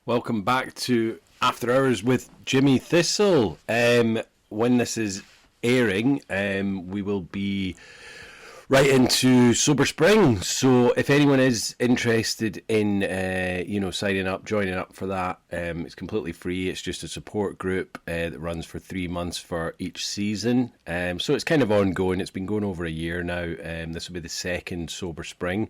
Welcome back to After Hours with Jimmy Thistle. When this is airing, we will be right into Sober Spring. So if anyone is interested in, signing up, joining up for that, it's completely free. It's just a support group that runs for 3 months for each season. So it's kind of ongoing. It's been going over a year now. This will be the second Sober Spring.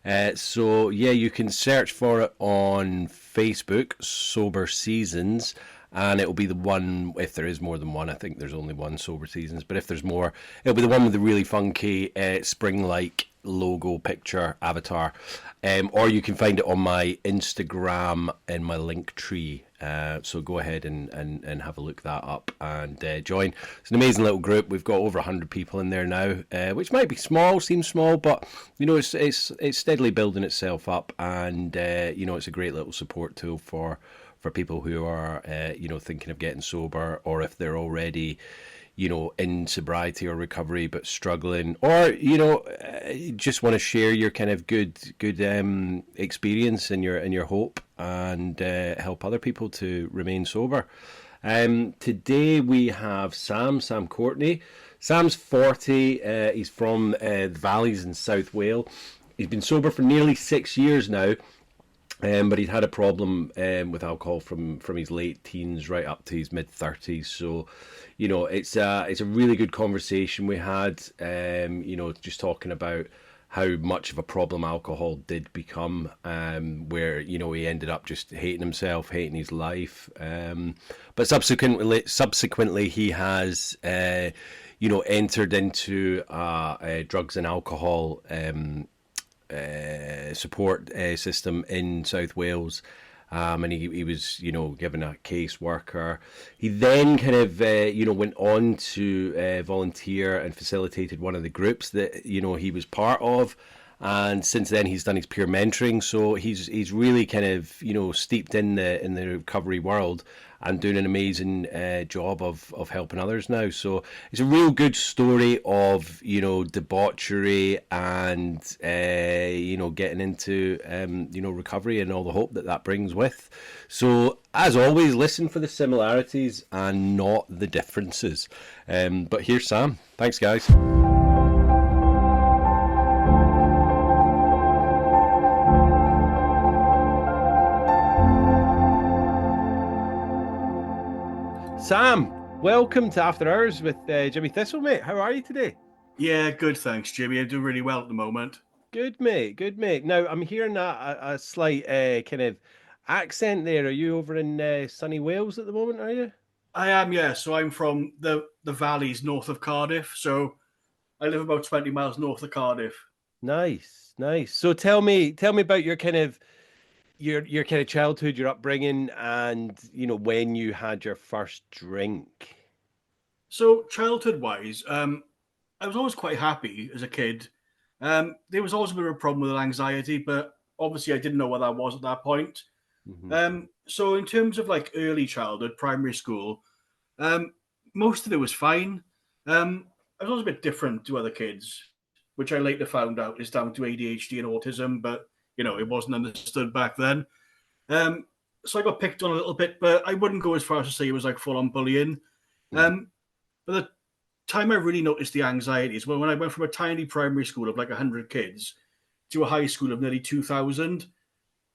You can search for it on Facebook, Sober Seasons, and it'll be the one, if there is more than one. I think there's only one Sober Seasons, but if there's more, it'll be the one with the really funky spring-like logo picture avatar. Or you can find it on my Instagram and my link tree. So go ahead and have a look that up and join. It's an amazing little group. We've got over 100 people in there now, which might be small, seems small, but it's steadily building itself up, and it's a great little support tool for people who are thinking of getting sober, or if they're already in sobriety or recovery but struggling, or just want to share your kind of good experience and your hope, and help other people to remain sober. Today we have Sam Courtney. Sam's 40. He's from the Valleys in South Wales. He's been sober for nearly 6 years now. But he'd had a problem with alcohol from his late teens right up to his mid-30s. So, it's a really good conversation we had, just talking about how much of a problem alcohol did become, where, he ended up just hating himself, hating his life. But subsequently he has, entered into drugs and alcohol support system in South Wales, and he was given a caseworker. He then kind of went on to volunteer and facilitated one of the groups that he was part of, and since then he's done his peer mentoring. So he's really kind of steeped in the recovery world and doing an amazing job of helping others now. So it's a real good story of debauchery and getting into recovery and all the hope that brings with. So as always, listen for the similarities and not the differences. But here's Sam. Thanks, guys. Sam, welcome to After Hours with Jimmy Thistle, mate. How are you today? Yeah, good, thanks, Jimmy. I'm doing really well at the moment. Good, mate. Good, mate. Now, I'm hearing a slight kind of accent there. Are you over in sunny Wales at the moment, are you? I am, yeah. So I'm from the valleys north of Cardiff. So I live about 20 miles north of Cardiff. Nice, nice. So tell me about your kind of your kind of childhood, your upbringing, and when you had your first drink. So childhood wise, I was always quite happy as a kid. There was always a bit of a problem with anxiety, but obviously I didn't know what that was at that point. Hmm. So in terms of like early childhood, primary school, um, most of it was fine. I was always a bit different to other kids, which I later found out is down to ADHD and autism, but it wasn't understood back then. Um, so I got picked on a little bit, but I wouldn't go as far as to say it was like full on bullying. Hmm. But the time I really noticed the anxiety is when I went from a tiny primary school of like 100 kids to a high school of nearly 2,000.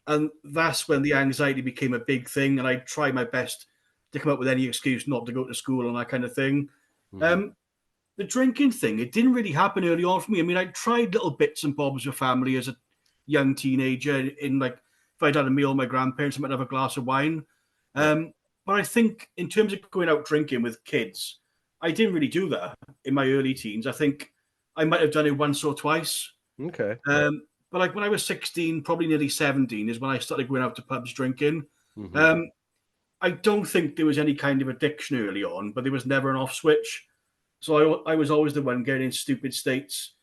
And that's when the anxiety became a big thing. And I tried my best to come up with any excuse not to go to school and that kind of thing. Hmm. Um, the drinking thing, it didn't really happen early on for me. I mean, I tried little bits and bobs with family as a young teenager. In like, if I'd had a meal with my grandparents, I might have a glass of wine. Yeah. But I think in terms of going out drinking with kids, I didn't really do that in my early teens. I think I might have done it once or twice. Okay. But like when I was 16, probably nearly 17, is when I started going out to pubs drinking. Hmm. Um, I don't think there was any kind of addiction early on, but there was never an off switch. So I was always the one getting in stupid states.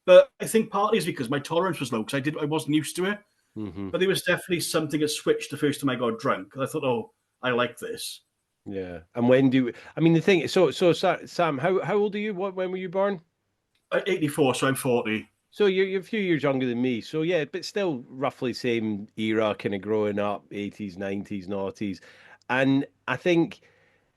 But I think partly is because my tolerance was low because I wasn't used to it. Hmm. But there was definitely something that switched the first time I got drunk. I thought, oh, I like this. Yeah. And when do I mean the thing? So Sam, how old are you? When were you born? 84, so I'm 40. So you're a few years younger than me. So yeah, but still roughly same era, kind of growing up, 80s, 90s, noughties. And I think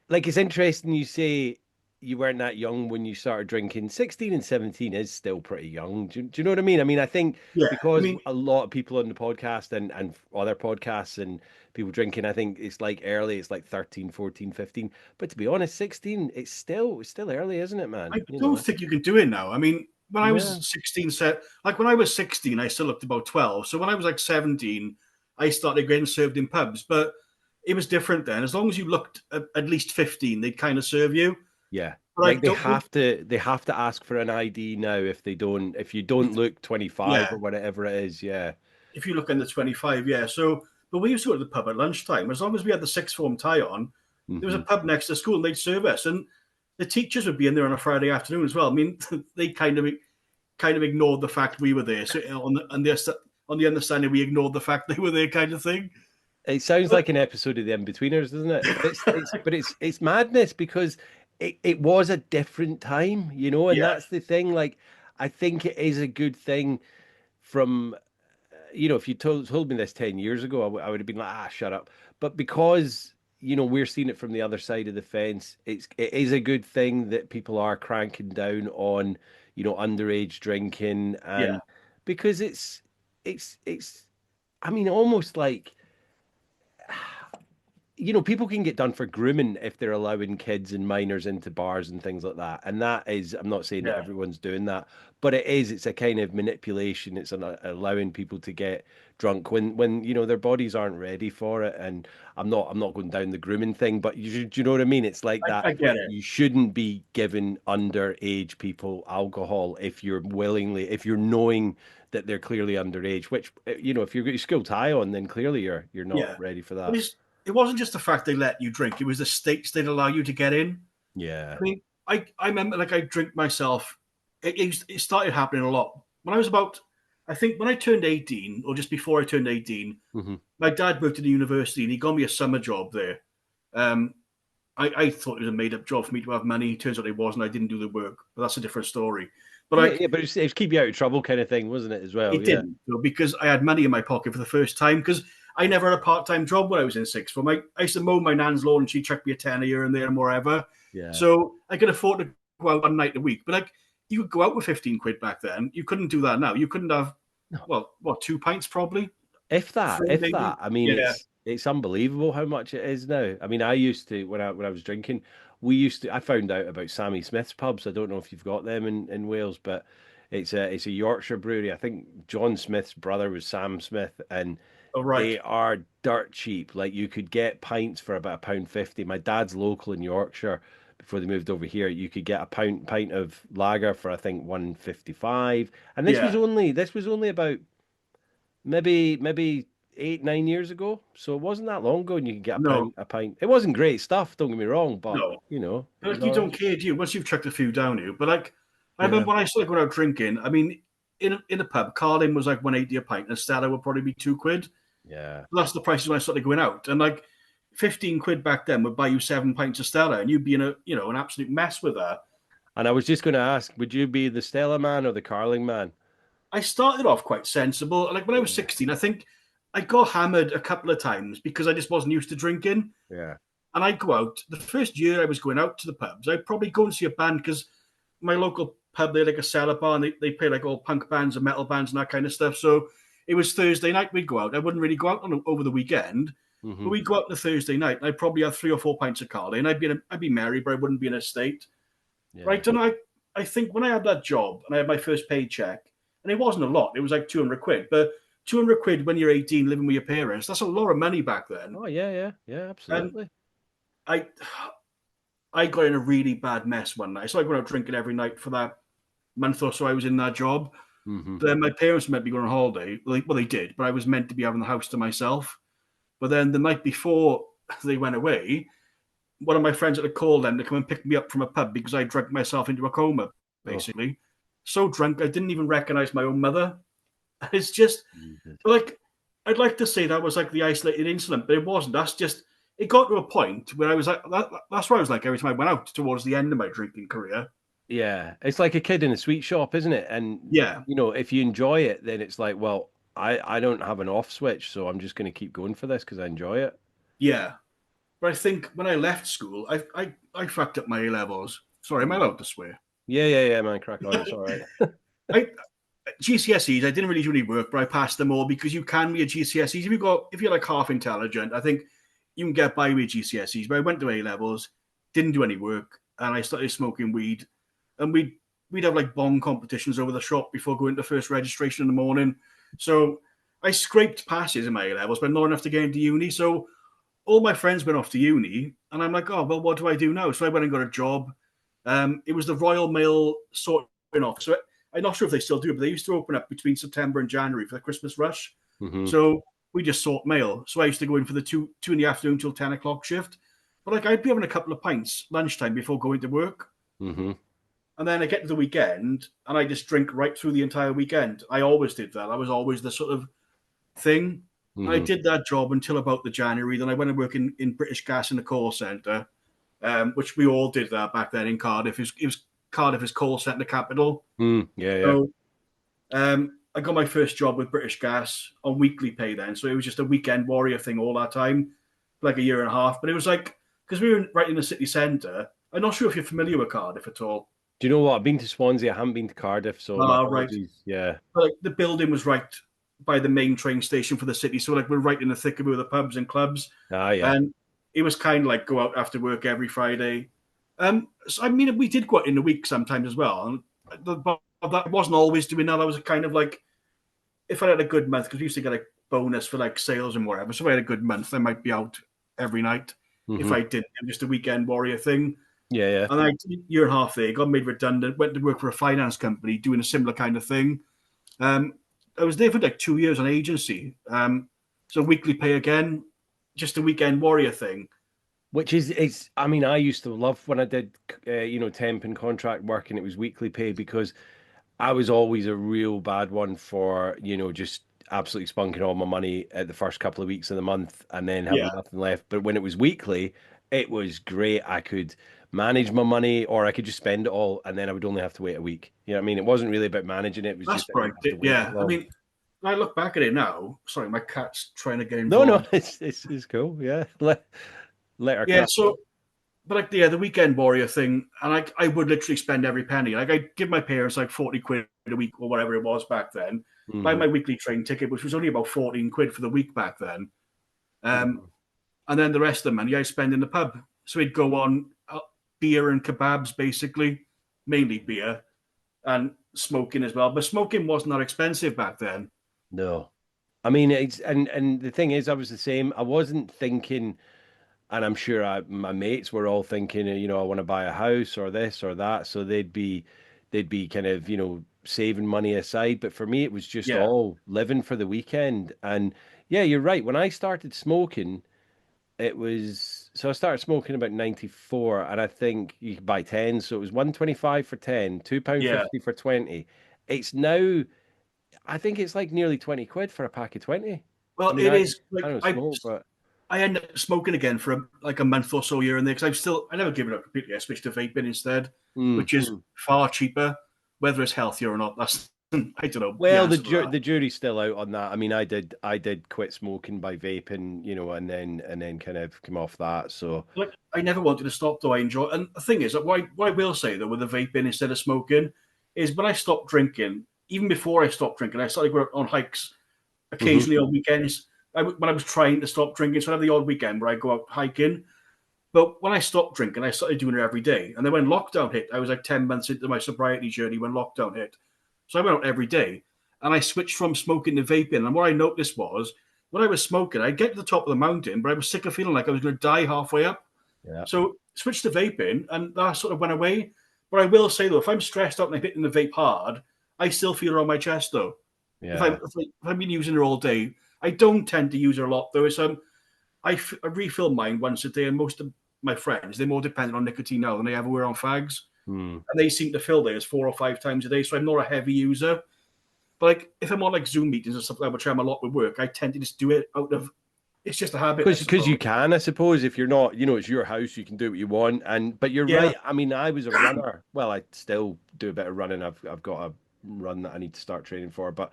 like it's interesting you say you weren't that young when you started drinking. 16 and 17 is still pretty young. Do you know what I mean? I mean, I think Yeah, I because mean, a lot of people on the podcast and other podcasts and people drinking, I think it's like early, it's like 13, 14, 15. But to be honest, 16, it's still early, isn't it, man? I You don't know? think you can do it now. I mean, when I Yeah. was 16, like when I was 16, I still looked about 12. So when I was like 17, I started getting served in pubs. But it was different then. As long as you looked at least 15, they'd kind of serve you. Yeah. But Like like, don't, they have to ask for an ID now if you don't look 25 yeah, or whatever it is. Yeah. if you look under 25, yeah. So, but we used to go to the pub at lunchtime. As long as we had the sixth form tie on, there was a Hmm. pub next to school and they'd serve us. And the teachers would be in there on a Friday afternoon as well. I mean, they kind of ignored the fact we were there. So on the understanding we ignored the fact they were there, kind of thing. It sounds But like an episode of The Inbetweeners, doesn't it? But it's madness because it was a different time, and yeah, that's the thing. Like, I think it is a good thing from if you told me this 10 years ago, I would have been like, shut up. But because, we're seeing it from the other side of the fence, it is a good thing that people are cranking down on, underage drinking yeah, and because it's I mean, almost like people can get done for grooming if they're allowing kids and minors into bars and things like that. And that is, I'm not saying that yeah, everyone's doing that, but it's a kind of manipulation. It's allowing people to get drunk when their bodies aren't ready for it. And I'm not going down the grooming thing, but do you know what I mean? It's like that. I get it. You shouldn't be giving underage people alcohol if you're knowing that they're clearly underage, which, if you've got your school tie on, then clearly you're not Yeah, ready for but that. it wasn't just the fact they let you drink; it was the states they'd allow you to get in. Yeah. I mean, I remember like I drink myself. It started happening a lot when I was about. I think when I turned 18, or just before I turned 18, Hmm. my dad moved to the university and he got me a summer job there. Um, I thought it was a made up job for me to have money. It turns out it wasn't. I didn't do the work, but that's a different story. But Yeah, like, yeah, but it's keep you out of trouble kind of thing, wasn't it, as well? it Yeah. didn't, because I had money in my pocket for the first time. Because I never had a part time job when I was in sixth form. I used to mow my nan's lawn and she chucked me a tenner here and there and wherever. Yeah. So I could afford to go out one night a week. But like, you could go out with 15 quid back then. You couldn't do that now. You couldn't have, No. well, what, 2 pints probably? If that, Three if maybe? that, I mean, Yeah. it's unbelievable how much it is now. I mean, I used to when I was drinking, I found out about Sammy Smith's pubs. I don't know if you've got them in Wales, but it's a Yorkshire brewery. I think John Smith's brother was Sam Smith, and Oh, right. they are dirt cheap. Like you could get pints for about £1.50. My dad's local in Yorkshire. Before they moved over here, you could get a pint of lager for I think 1.55, and Yeah. this was only about maybe 8 9 years ago. So it wasn't that long ago, and you could get a No, pound a pint. It wasn't great stuff. Don't get me wrong, but no. it was Like, you all don't right. care, do you? Once you've chucked a few down you. But like, I Yeah, remember when I started going out drinking, I mean, in a pub, Carlin was like 180 a pint and Stella would probably be 2 quid. yeah. That's the prices when I started going out. And like 15 quid back then would buy you 7 pints of Stella and you'd be in an absolute mess with that. And I was just going to ask, would you be the Stella man or the Carling man? I started off quite sensible. Like when I was Yeah, 16, I think I got hammered a couple of times because I just wasn't used to drinking. yeah. And I'd go out. The first year I was going out to the pubs, I'd probably go and see a band because my local pub, they're like a cellar bar and they play like all punk bands and metal bands and that kind of stuff. So it was Thursday night we'd go out. I wouldn't really go out over the weekend, but Hmm. we'd go out on a Thursday night and I'd probably have 3 or 4 pints of Carly and I'd be merry, but I wouldn't be in a state. Yeah. Right. And I think when I had that job and I had my first paycheck, and it wasn't a lot, it was like 200 quid, but 200 quid when you're 18 living with your parents, that's a lot of money back then. Oh yeah, yeah, yeah. And Absolutely. I I got in a really bad mess one night. So I went out drinking every night for that month or so I was in that job. Hmm. Then my parents meant me going on holiday. Well, they did, but I was meant to be having the house to myself. But then the night before they went away, one of my friends had to call them to come and pick me up from a pub because I drank myself into a coma, Oh, basically. So drunk, I didn't even recognize my own mother. It's just Jesus. like, I'd like to say that was like the isolated incident, but it wasn't. That's just, it got to a point where I was like, that's where I was like every time I went out towards the end of my drinking career. Yeah, it's like a kid in a sweet shop, isn't it? And Yeah, if you enjoy it, then it's like, well, I don't have an off switch, so I'm just going to keep going for this because I enjoy it. yeah. But I think when I left school, I fucked up my A levels. Sorry, am I Mm. allowed to swear? Yeah, yeah, yeah, man, crack on. It's all right. I GCSEs, I didn't really do any work, but I passed them all because you can be a GCSEs if you're like half intelligent. I think you can get by with GCSEs. But I went to A levels, didn't do any work, and I started smoking weed, and we'd have like bong competitions over the shop before going to first registration in the morning. So I scraped passes in my A levels, but not enough to get into uni. So all my friends went off to uni, and I'm like, oh well, what do I do now? So I went and got a job. It was the Royal Mail sorting office. So I'm not sure if they still do, but they used to open up between September and January for the Christmas rush. Hmm. So we just sort mail. So I used to go in for the two in the afternoon till 10 o'clock shift. But like I'd be having a couple of pints lunchtime before going to work. Hmm. And then I get to the weekend and I just drink right through the entire weekend. I always did that. I was always the sort of thing. I Hmm. did that job until about the January. Then I went to work in British Gas in the call centre, which we all did that back then in Cardiff. It was Cardiff is call centre capital. Mm, yeah, yeah. So I got my first job with British Gas on weekly pay then. So it was just a weekend warrior thing all that time, like a year and a half. But it was like, because we were right in the city centre. I'm not sure if you're familiar with Cardiff at all. Do you know what? I've been to Swansea. I haven't been to Cardiff, so my Right. apologies. Yeah. But like the building was right by the main train station for the city. So like we're right in the thick of it with the pubs and clubs. Ah, yeah. And it was kind of like go out after work every Friday. So, I mean, we did go out in the week sometimes as well. And but that wasn't always doing that. I was kind of like, if I had a good month, because we used to get a bonus for like sales and whatever. So if I had a good month, I might be out every night. If Hmm. I did just a weekend warrior thing. Yeah, yeah. And I did a year and a half there, got made redundant, went to work for a finance company doing a similar kind of thing. Um, I was there for like 2 years on agency. So weekly pay again, just a weekend warrior thing. Which is, it's, I mean, I used to love when I did, temp and contract work and it was weekly pay because I was always a real bad one for, just absolutely spunking all my money at the first couple of weeks of the month and then Yeah, having nothing left. But when it was weekly, it was great. I could manage my money or I could just spend it all and then I would only have to wait a week. You know what I mean? It wasn't really about managing it. It was that's just I right. didn't have to wait as Yeah, I long. mean, when I look back at it now. Sorry, my cat's trying to get No, no, involved. it's cool. Yeah. Let her Yeah, cat. so but like the weekend warrior thing, and I would literally spend every penny. Like I'd give my parents like 40 quid a week or whatever it was back then. Buy Hmm. my weekly train ticket, which was only about 14 quid for the week back then. Um, Hmm. and then the rest of the money I spend in the pub. So we'd go on beer and kebabs, basically, mainly beer and smoking as well. But smoking wasn't that expensive back then. No. I mean, it's and the thing is, I was the same. I wasn't thinking, and I'm sure my mates were all thinking, I want to buy a house or this or that. So they'd be kind of, saving money aside. But for me, it was just Yeah. all living for the weekend. And yeah, you're right. When I started smoking, it was so I started smoking about 94, and I think you could buy 10. So it was 125 for 10, £2 Yeah. 50 for 20. It's now, I think it's like nearly 20 quid for a pack of 20. I Well, mean, it I is I like don't I smoke, but I ended up smoking again for like a month or so here and there because I never given up completely. I switched to vaping instead, mm. which is far cheaper. Whether it's healthier or not, that's I don't know the Well, the answer to ju that. the jury's still out on that. I mean, I did quit smoking by vaping, and then kind of come off that. So, Like I never wanted to stop though. I enjoy, and the thing is that what I will say though with the vaping instead of smoking is when I stopped drinking, even before I stopped drinking, I started going on hikes hmm. occasionally on weekends. When I was trying to stop drinking, so I have the odd weekend where I go out hiking. But when I stopped drinking, I started doing it every day. And then when lockdown hit, I was like 10 months into my sobriety journey when lockdown hit. So I went out every day and I switched from smoking to vaping. And what I noticed was when I was smoking, I'd get to the top of the mountain, but I was sick of feeling like I was going to die halfway up. Yeah, So switched to vaping and that sort of went away. But I will say though, if I'm stressed out and I'm hitting the vape hard, I still feel it on my chest though. yeah. If I've been using it all day, I don't tend to use it a lot though. It's I refill mine once a day, and most of my friends they're more dependent on nicotine now than they ever were on fags, Hmm. and they seem to fill theirs 4 or 5 times a day. So I'm not a heavy user, but like if I'm on like Zoom meetings or stuff like that, which I'm a lot with work, I tend to just do it out of It's just a habit, I Because suppose. you can, I suppose, if you're not, it's your house, you can do what you want. And but you're Yeah, right. I mean, I was a runner. Well, I still do a bit of running. I've got a run that I need to start training for. But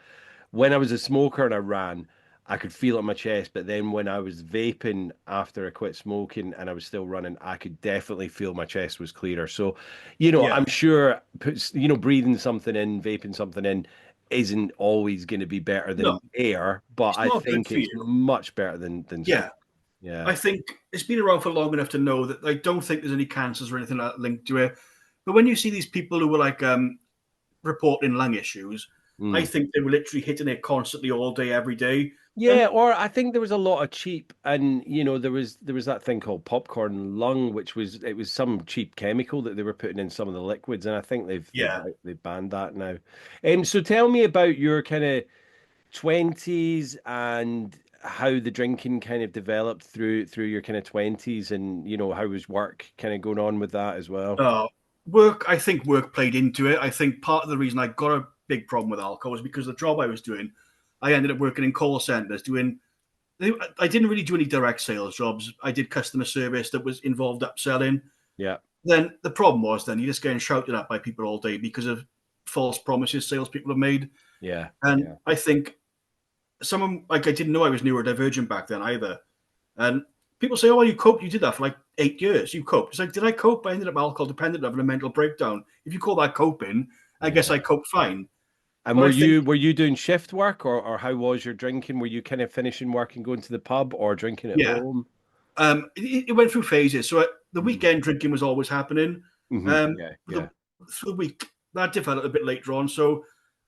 when I was a smoker and I ran, I could feel it in my chest. But then when I was vaping after I quit smoking and I was still running, I could definitely feel my chest was clearer. So, I'm yeah. sure, breathing something in, vaping something in isn't always going to be better No, than air, but it's I not good think for it's you. much better than smoking. Yeah, Yeah. I think it's been around for long enough to know that I don't think there's any cancers or anything like that linked to it. But when you see these people who were like reporting lung issues, I Mm. think they were literally hitting it constantly all day, every day. Yeah, And or I think there was a lot of cheap, and there was that thing called popcorn lung, which was it was some cheap chemical that they were putting in some of the liquids, and I think yeah, they've banned that now. So tell me about your kind of 20s and how the drinking kind of developed through your kind of 20s, and how was work kind of going on with that as well. uh, work. I think work played into it. I think part of the reason I got a big problem with alcohol was because the job I was doing. I ended up working in call centers doing. I didn't really do any direct sales jobs. I did customer service that was involved upselling. Yeah, Then the problem was then you're just getting shouted at by people all day because of false promises salespeople have made. yeah, And yeah. I think someone like I didn't know I was neurodivergent back then either. And people say, "Oh, you coped. You did that for like 8 years. You coped." It's like, did I cope? I ended up alcohol dependent, having a mental breakdown. If you call that coping, I guess I Yeah. coped fine. And But were I think, you doing shift work, or how was your drinking? Were you kind of finishing work and going to the pub or drinking at yeah, home? it went through phases. So the Mm-hmm. weekend drinking was always happening. Yeah, But yeah. through the week that developed a bit later on. So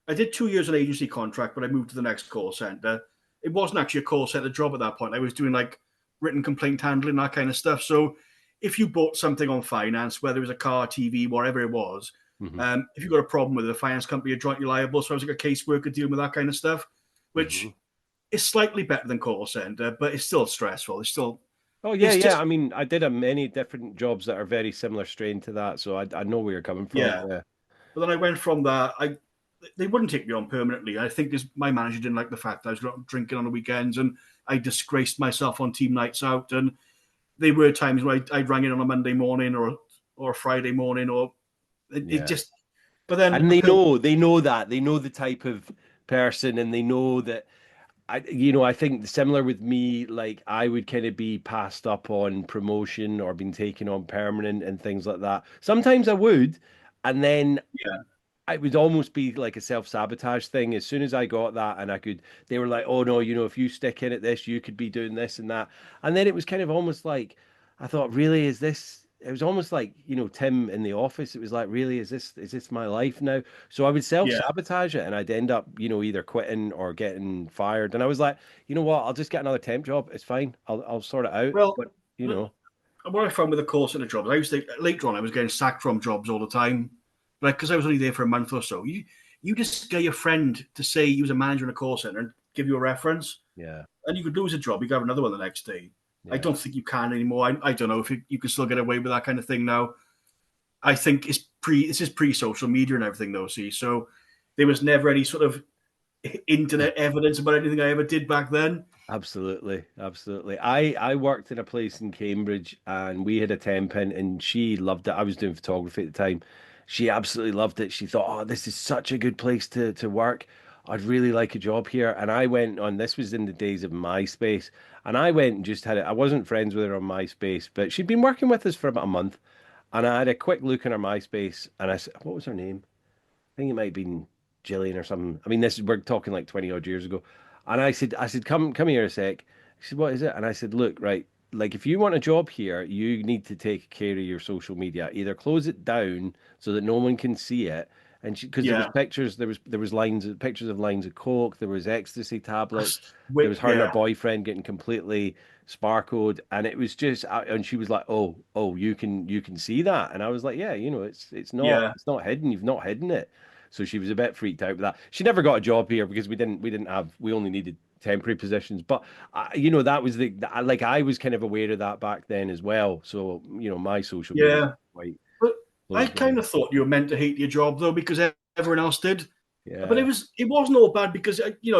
I did 2 years an agency contract, but I moved to the next call center. It wasn't actually a call center job at that point. I was doing like written complaint handling, that kind of stuff. So if you bought something on finance, whether it was a car, TV, whatever it was, Hmm. if you got a problem with it, the finance company are jointly liable. So I was like a caseworker dealing with that kind of stuff, Hmm. which is slightly better than call center, but it's still stressful. Oh yeah, It's yeah. just, I mean, I did a many different jobs that are very similar strain to that, so I know where you're coming from. yeah. Yeah, But then I went from that. They wouldn't take me on permanently. I think my manager didn't like the fact that I was drinking on the weekends and I disgraced myself on team nights out. And there were times where I rang in on a Monday morning or a Friday morning, or it yeah. just. But then And they know that they know the type of person, and they know that. I think similar with me, like I would kind of be passed up on promotion or been taken on permanent and things like that. Sometimes I would, and then yeah, it would almost be like a self-sabotage thing. As soon as I got that and they were like, oh no, if you stick in at this, you could be doing this and that. And then it was kind of almost like, I thought, really, it was almost like, Tim in the office. It was like, really, is this my life now? So I would yeah. self-sabotage it and I'd end up, either quitting or getting fired. And I was like, you know what? I'll just get another temp job. It's fine. I'll sort it out. Well, But, you know, what I found with the call center jobs, I used to later on I was getting sacked from jobs all the time, like because I was only there for a month or so. You just get your friend to say he was a manager in a call center and give you a reference, yeah, and you could lose a job. You could have another one the next day. I yeah. don't think you can anymore. I don't know if you can still get away with that kind of thing now. I think this is pre social media and everything though. See, so there was never any sort of internet evidence about anything I ever did back then. Absolutely, absolutely. I worked in a place in Cambridge and we had a temp in and she loved it. I was doing photography at the time. She absolutely loved it. She thought, "Oh, this is such a good place to work. I'd really like a job here." And I went on, this was in the days of MySpace, and I went and just had it. I wasn't friends with her on MySpace, but she'd been working with us for about a month. And I had a quick look in her MySpace and I said, what was her name? I think it might have been Gillian or something. I mean, we're talking like 20 odd years ago. And I said, come here a sec. She said, what is it? And I said, look, right, like if you want a job here, you need to take care of your social media. Either close it down so that no one can see it. And because there was Yeah, pictures, there was pictures of lines of coke, there was ecstasy tablets, that's there was her and her yeah, boyfriend getting completely sparkled, and it was just, and she was like, oh, you can see that, and I was like, yeah, it's not yeah. it's not hidden. You've not hidden it. So she was a bit freaked out with that. She never got a job here because we only needed temporary positions. But that was like I was kind of aware of that back then as well. So my social media Yeah, quite but I closed kind down. of thought you were meant to hate your job though because everyone else did. But it Yeah. was it wasn't all bad because we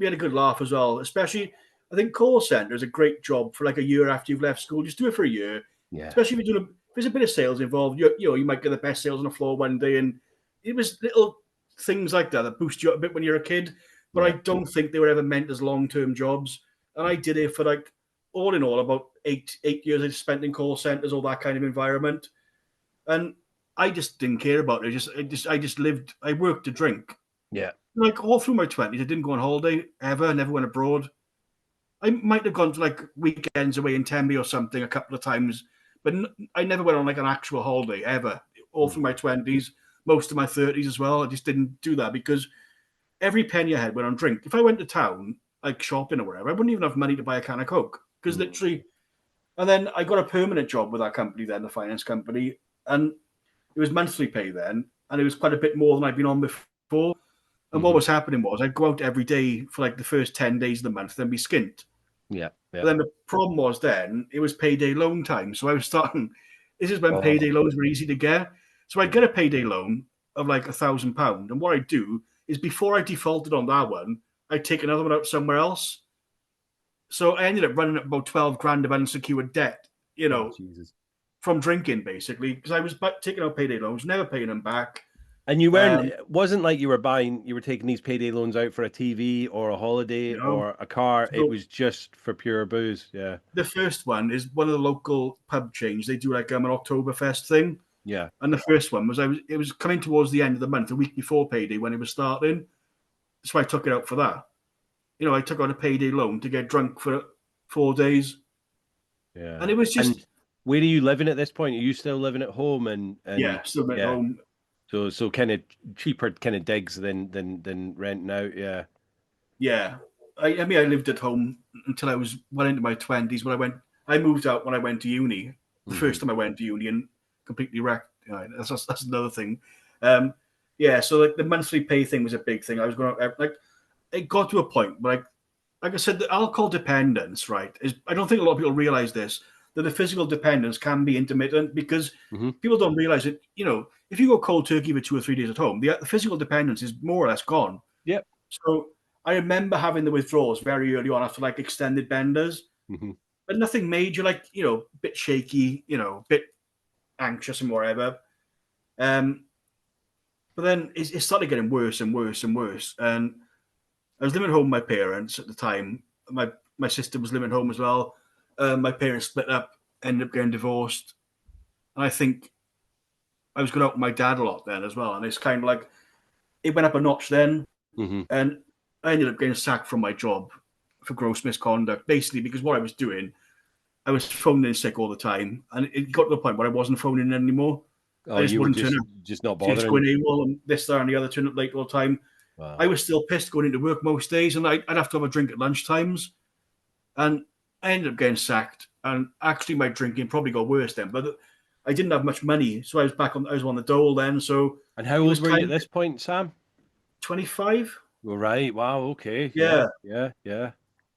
had a good laugh as well. Especially I think call center is a great job for like a year after you've left school. Just do it for a year, Yeah. especially if you're doing if there's a bit of sales involved. You might get the best sales on the floor one day, and it was little things like that boost you up a bit when you're a kid. But I Yeah. don't think they were ever meant as long-term jobs. And I did it for like all in all about eight years I spent in call centers, all that kind of environment, and I just didn't care about it. I just lived. I worked to drink. Yeah. Like all through my 20s, I didn't go on holiday ever. Never went abroad. I might have gone to like weekends away in Tembe or something a couple of times, but I never went on like an actual holiday ever. All through my 20s, most of my 30s as well. I just didn't do that because every penny I had went on drink. If I went to town, like shopping or whatever, I wouldn't even have money to buy a can of Coke because literally. And then I got a permanent job with that company, then the finance company, and it was monthly pay then, and it was quite a bit more than I'd been on before. And what was happening was I'd go out every day for like the first 10 days of the month, then be skint. Yeah. But Yeah. then the problem was then it was payday loan time. So I was starting, this is when Oh, payday loans were easy to get. So I'd get a payday loan of like £1,000. And what I'd do is before I defaulted on that one, I'd take another one out somewhere else. So I ended up running up about 12 grand of unsecured debt, oh, Jesus. from drinking basically, because I was taking out payday loans, never paying them back. And you weren't, Um, it wasn't like you were taking these payday loans out for a TV or a holiday you know, or a car. It so was just for pure booze. Yeah. the first one is one of the local pub chains. They do like an Oktoberfest thing. Yeah. And the first one was it was coming towards the end of the month, a week before payday when it was starting. So I took it out for that. I took out a payday loan to get drunk for 4 days. And Yeah. it was And just, where are you living at this point? Are you still living at home and yeah, still at yeah. home. So kind of cheaper kind of digs than renting out. Yeah. Yeah. I mean, I lived at home until I was well into my 20s. I moved out when I went to uni. The Hmm. first time I went to uni and completely wrecked. That's another thing. Um, yeah, so like the monthly pay thing was a big thing. I was going to, like, it got to a point where like I said, the alcohol dependence, right, is I don't think a lot of people realize this, that the physical dependence can be intermittent because Hmm. people don't realize it. If you go cold turkey for 2 or 3 days at home, the physical dependence is more or less gone. Yep. So I remember having the withdrawals very early on after like extended benders, Hmm. but nothing major, like, a bit shaky, a bit anxious and whatever. Um, but then it started getting worse and worse and worse. And I was living at home with my parents at the time. My sister was living home as well. My parents split up, ended up getting divorced. And I think I was going out with my dad a lot then as well. And it's kind of like it went up a notch then. Hmm. And I ended up getting sacked from my job for gross misconduct, basically because what I was doing, I was phoning in sick all the time. And it got to the point where I wasn't phoning in anymore. Oh, I just you were wouldn't turn up. just not Just going bothering. AWOL and this, that, and the other, turn up late all the time. I Wow. was still pissed going into work most days, and I'd have to have a drink at lunchtimes. And I ended up getting sacked. And actually, my drinking probably got worse then. But I didn't have much money, so I was on the dole then. So And how it old was were you kind at of this point, Sam? 25. Well, right. Wow. Okay. Yeah. Yeah. Yeah. Yeah.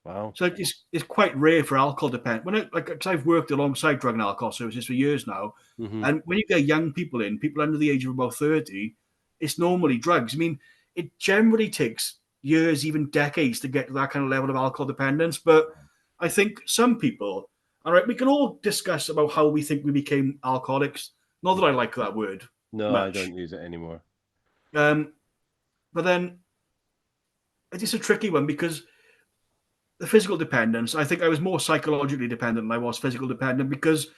Wow. So it's quite rare for alcohol dependent. Cause I've worked alongside drug and alcohol services for years now, Hmm. and when you get young people people under the age of about 30, it's normally drugs. I mean, it generally takes years, even decades, to get to that kind of level of alcohol dependence. But I think some people, all right, we can all discuss about how we think we became alcoholics. Not that I like that word No, I much, don't use it anymore. um, but then it's a tricky one because the physical dependence, I think I was more psychologically dependent than I was physical dependent because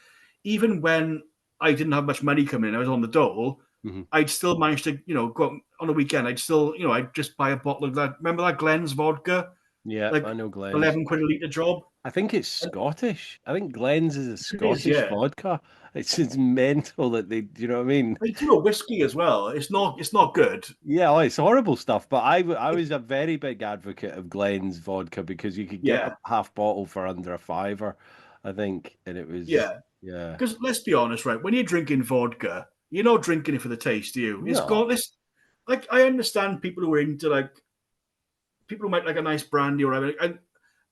even when I didn't have much money coming in, I was on the dole, Hmm. I'd still manage to, go out on a weekend. I'd still, I'd just buy a bottle of that. Remember that Glen's vodka? Yeah, Like I know Glenn's. 11 quid a litre job? I think it's And Scottish. I think Glenn's is a it is, Scottish yeah. vodka. It's mental that they, do you know what I mean? They do a whiskey as well. It's not good. Yeah, oh, it's horrible stuff. But I It, was a very big advocate of Glenn's vodka because you could get a yeah, half bottle for under a fiver, I think, and it was yeah. yeah. Because let's be honest, right? When you're drinking vodka, you're not drinking it for the taste, do you? It's No, got this. Like, I understand people who are into like people who make like a nice brandy or whatever. And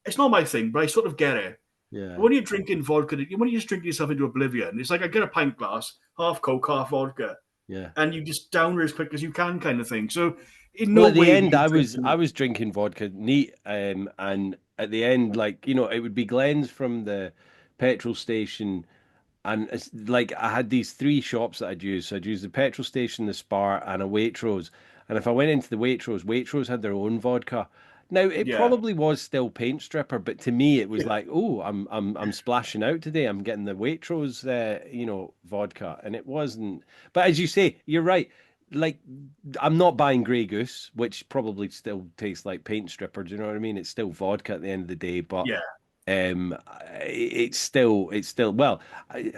it's not my thing, but I sort of get it. But yeah, when you're drinking vodka, when you're just drinking yourself into oblivion, it's like I get a pint glass, half Coke, half vodka, yeah. and you just down her as quick as you can, kind of thing. So in Well, no at the way were end, you I drinking. was drinking vodka neat, and at the end, like, it would be Glenn's from the petrol station. And it's like I had these three shops that I'd use. So I'd use the petrol station, the Spar, and a Waitrose. And if I went into the Waitrose, Waitrose had their own vodka. Now it Yeah. probably was still paint stripper, but to me it was like, oh, I'm splashing out today. I'm getting the Waitrose, vodka, and it wasn't. But as you say, you're right. Like I'm not buying Grey Goose, which probably still tastes like paint stripper. Do you know what I mean? It's still vodka at the end of the day, but Yeah. um, it's still well.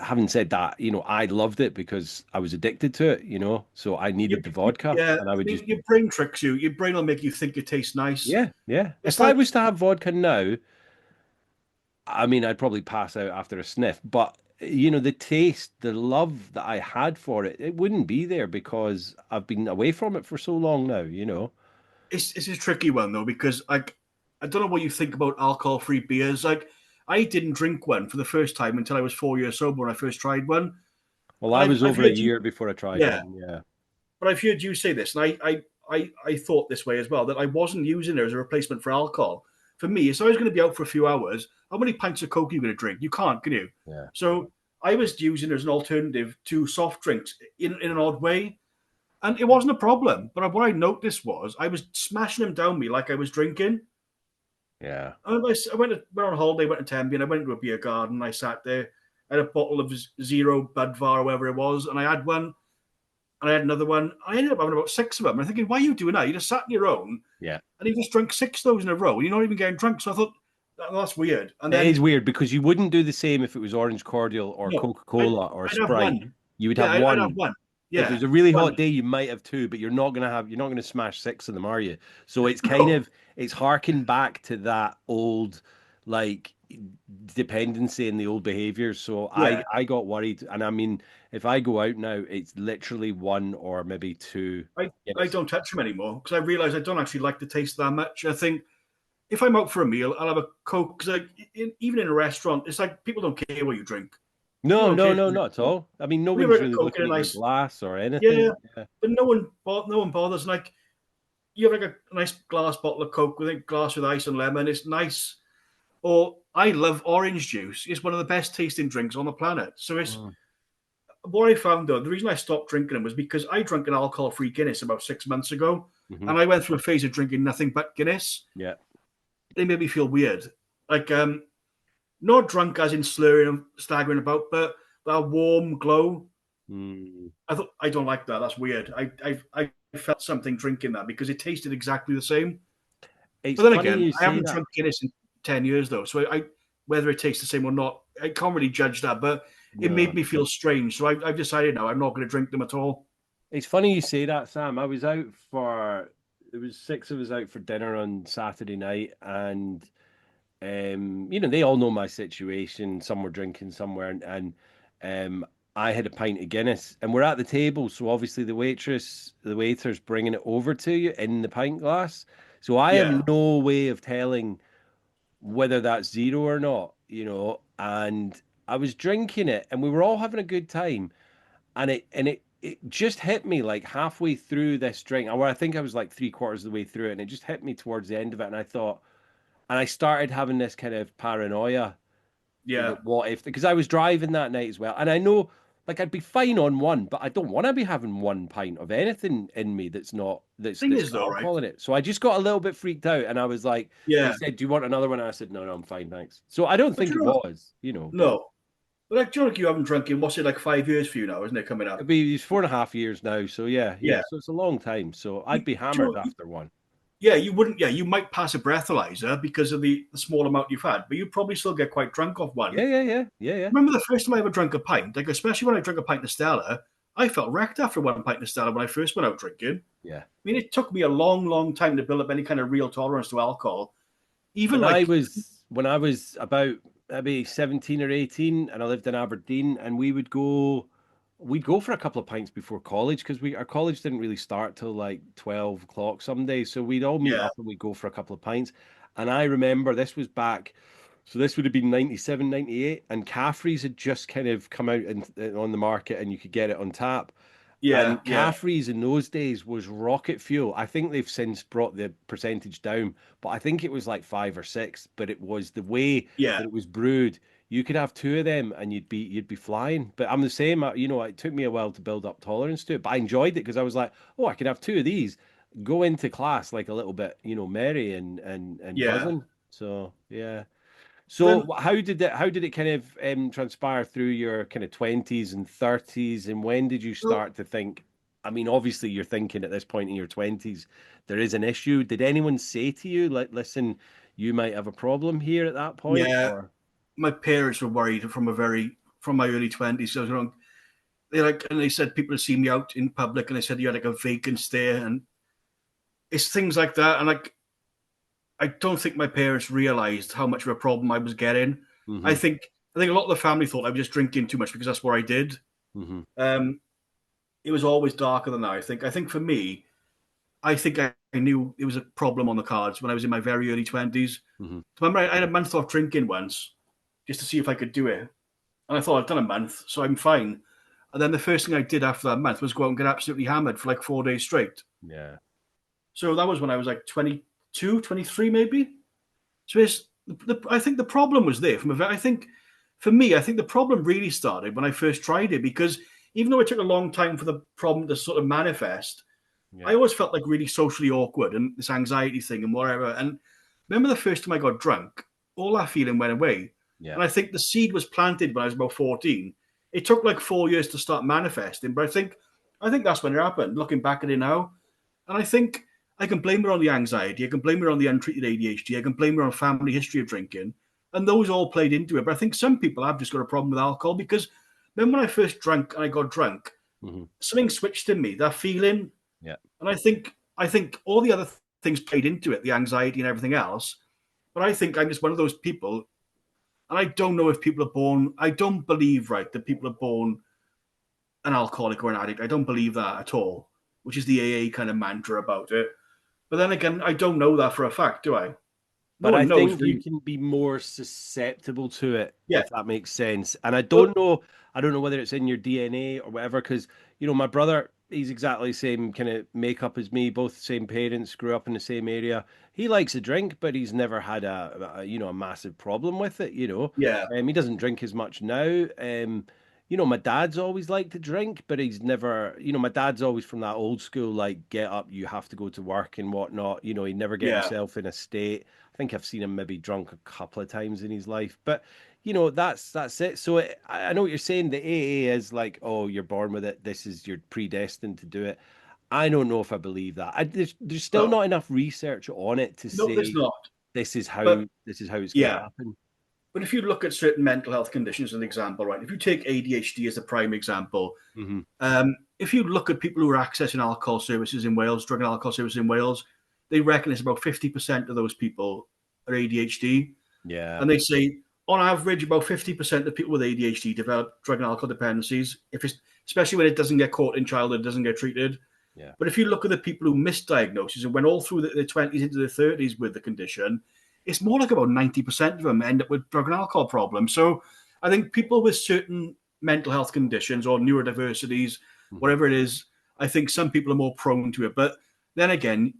Having said that, I loved it because I was addicted to it. So I You, needed the vodka, yeah. and I I would mean, just your brain tricks you. Your brain will make you think it tastes nice. yeah, yeah. It's If I like was to have vodka now, I mean, I'd probably pass out after a sniff. But the taste, the love that I had for it, it wouldn't be there because I've been away from it for so long now. it's a tricky one though because I don't know what you think about alcohol-free beers. Like I didn't drink one for the first time until I was 4 years sober when I first tried one, Well, and I was I've over a heard you, year before I tried yeah, one. Yeah. but I've heard you say this, and I thought this way as well that I wasn't using it as a replacement for alcohol. For me, if I was going to be out for a few hours, how many pints of Coke are you going to drink? You can't, can you? Yeah. So I was using it as an alternative to soft drinks in an odd way. And it wasn't a problem. But what I noticed was I was smashing them down me like I was drinking. Yeah. And went on holiday, went to Tenby, and I went to a beer garden. I sat there, I had a bottle of Zero Budvar or whatever it was, and I had one, and I had another one. I ended up having about six of them. And I'm thinking, why are you doing that? You just sat on your own, Yeah. and you just drank six of those in a row, and you're not even getting drunk. So I thought, that's weird. And It is then, weird because you wouldn't do the same if it was orange cordial or no, I'd, Coca-Cola or I'd have Sprite. one. You would Yeah, have I'd have one. one. If it Yeah, was a really one. hot day, you might have two, but you're not going to smash six of them, are you? So it's kind No, of it's harking back to that old like dependency and the old behaviors. So I yeah. I got worried, and I mean, if I go out now, it's literally one or maybe two I Guinness. don't touch them anymore because I realize I don't actually like the taste that much. I think if I'm out for a meal, I'll have a Coke because even in a restaurant, it's like people don't care what you drink. People No, don't no, care. no, not at all. I mean, We nobody's have a really Coke in looking a at your nice, glass or yeah, anything. Yeah. but no one bothers. Like you have like a nice glass bottle of Coke with a glass with ice and lemon. It's nice. Or I love orange juice. It's one of the best tasting drinks on the planet. So it's Mm. what I found though. The reason I stopped drinking them was because I drank an alcohol-free Guinness about 6 months ago, Hmm. and I went through a phase of drinking nothing but Guinness. Yeah. They made me feel weird. Like not drunk as in slurring and staggering about, but that warm glow. Mm. I thought I don't like that. That's weird. I felt something drinking that because it tasted exactly the same. It's But then funny again, you I say haven't that. drunk Guinness in 10 years though, so I whether it tastes the same or not, I can't really judge that. But it made No. me feel strange, so I've decided now I'm not going to drink them at all. It's funny you say that, Sam. I was out for There was six of us out for dinner on Saturday night, and they all know my situation. Some were drinking, some weren't, and um, I had a pint of Guinness, and we're at the table, so obviously the waiter's bringing it over to you in the pint glass. So I have Yeah, no way of telling whether that's zero or not, and I was drinking it, and we were all having a good time and it just hit me like halfway through this drink, or I think I was like three quarters of the way through it, and it just hit me towards the end of it, and I thought, and I started having this kind of paranoia yeah. that what if, because I was driving that night as well, and I know like I'd be fine on one, but I don't want to be having one pint of anything in me that's not that's Thing that's is got though, right? alcohol in it. So I just got a little bit freaked out, and I was like, they Yeah, said, "Do you want another one?" And I said, "No, no, I'm fine, thanks." So I don't but think you it know, was, but. no. But like, do you know, like you haven't drunk in what's it like 5 years for you now, isn't it? Coming It'll up. be it's 4.5 years now, so yeah, yeah. Yeah. So it's a long time. So I'd be Do hammered you know, after one. yeah, you wouldn't. Yeah, you might pass a breathalyzer because of the small amount you've had, but you'd probably still get quite drunk off one. Yeah, yeah, yeah, yeah, yeah, Remember the first time I ever drank a pint, like especially when I drank a pint of Stella, I felt wrecked after one pint of Stella when I first went out drinking. yeah. I mean, it took me a long, long time to build up any kind of real tolerance to alcohol. Even When I like, was when I was about maybe 17 or 18, and I lived in Aberdeen, and we'd go for a couple of pints before college because we our college didn't really start till like 12 o'clock some days. So we'd all meet yeah, up and we'd go for a couple of pints. And I remember this was back, so this would have been 97, 98, and Caffrey's had just kind of come out on the market and you could get it on tap. Yeah, And yeah, Caffrey's in those days was rocket fuel. I think they've since brought the percentage down, but I think it was like 5 or 6. But it was the way yeah, that it was brewed. You could have two of them and you'd be flying. But I'm the same. It took me a while to build up tolerance to it, but I enjoyed it because I was like, oh, I could have two of these, go into class like a little bit, merry and yeah. buzzing. So yeah. But So then, how did it kind of transpire through your kind of 20s and 30s, and when did you well, start to think? I mean, obviously you're thinking at this point in your 20s there is an issue. Did anyone say to you like, "Listen, you might have a problem here" at that point, yeah, or my parents were worried from my early 20s. So I was wrong. And they said people see me out in public, and they said you had like a vacant stare, and it's things like that. And like, I don't think my parents realized how much of a problem I was getting. I hmm think I think a lot of the family thought I was just drinking too much because that's what I did. hmm Um, it was always darker than that. I think for me, I knew it was a problem on the cards when I was in my very early 20s. hmm Remember, I had a month off drinking once just to see if I could do it, and I thought I'd done a month, so I'm fine. And then the first thing I did after that month was go out and get absolutely hammered for like 4 days straight. yeah, So that was when I was like 22, 23, maybe. So I think the problem was there I think for me, I think the problem really started when I first tried it because even though it took a long time for the problem to sort of manifest, I yeah, always felt like really socially awkward and this anxiety thing and whatever. And remember the first time I got drunk, all that feeling went away. yeah. And I think the seed was planted when I was about 14. It took like 4 years to start manifesting, but I think that's when it happened, looking back at it now. And I think I can blame it on the anxiety. I can blame it on the untreated ADHD. I can blame it on family history of drinking. And those all played into it. But I think some people have just got a problem with alcohol because then when I first drank and I got drunk, hmm something switched in me, that feeling. yeah. And I think all the other things played into it, the anxiety and everything else. But I think I'm just one of those people, and I don't know if people are born. I don't believe right that people are born an alcoholic or an addict. I don't believe that at all, which is the AA kind of mantra about it. But then again, I don't know that for a fact, do I? No But I one knows think you really. can be more susceptible to it, Yeah. if that makes sense. And I Well, don't know, I don't know whether it's in your DNA or whatever, because my brother, he's exactly the same kind of makeup as me, both the same parents, grew up in the same area. He likes a drink, but he's never had a massive problem with it. yeah, He doesn't drink as much now. My dad's always liked to drink, but he's never, my dad's always from that old school, like, get up, you have to go to work and whatnot. He'd never get yeah, himself in a state. I think I've seen him maybe drunk a couple of times in his life, but that's it. So I know what you're saying. The AA is like, oh, you're born with it. You're predestined to do it. I don't know if I believe that. There's still no, not enough research on it to no, there's say not. this is how But this is how it's going to yeah, happen. but if you look at certain mental health conditions as an example, right? If you take ADHD as a prime example, Hmm if you look at people who are accessing alcohol services in Wales, drug and alcohol services in Wales, they reckon it's about 50% of those people are ADHD. Yeah, And they say, on average, about 50% of people with ADHD develop drug and alcohol dependencies, especially when it doesn't get caught in childhood, doesn't get treated. yeah, But if you look at the people who misdiagnoses and went all through their 20s into their 30s with the condition, it's more like about 90% of them end up with drug and alcohol problems. So I think people with certain mental health conditions or neurodiversities, hmm whatever it is, I think some people are more prone to it. But then again,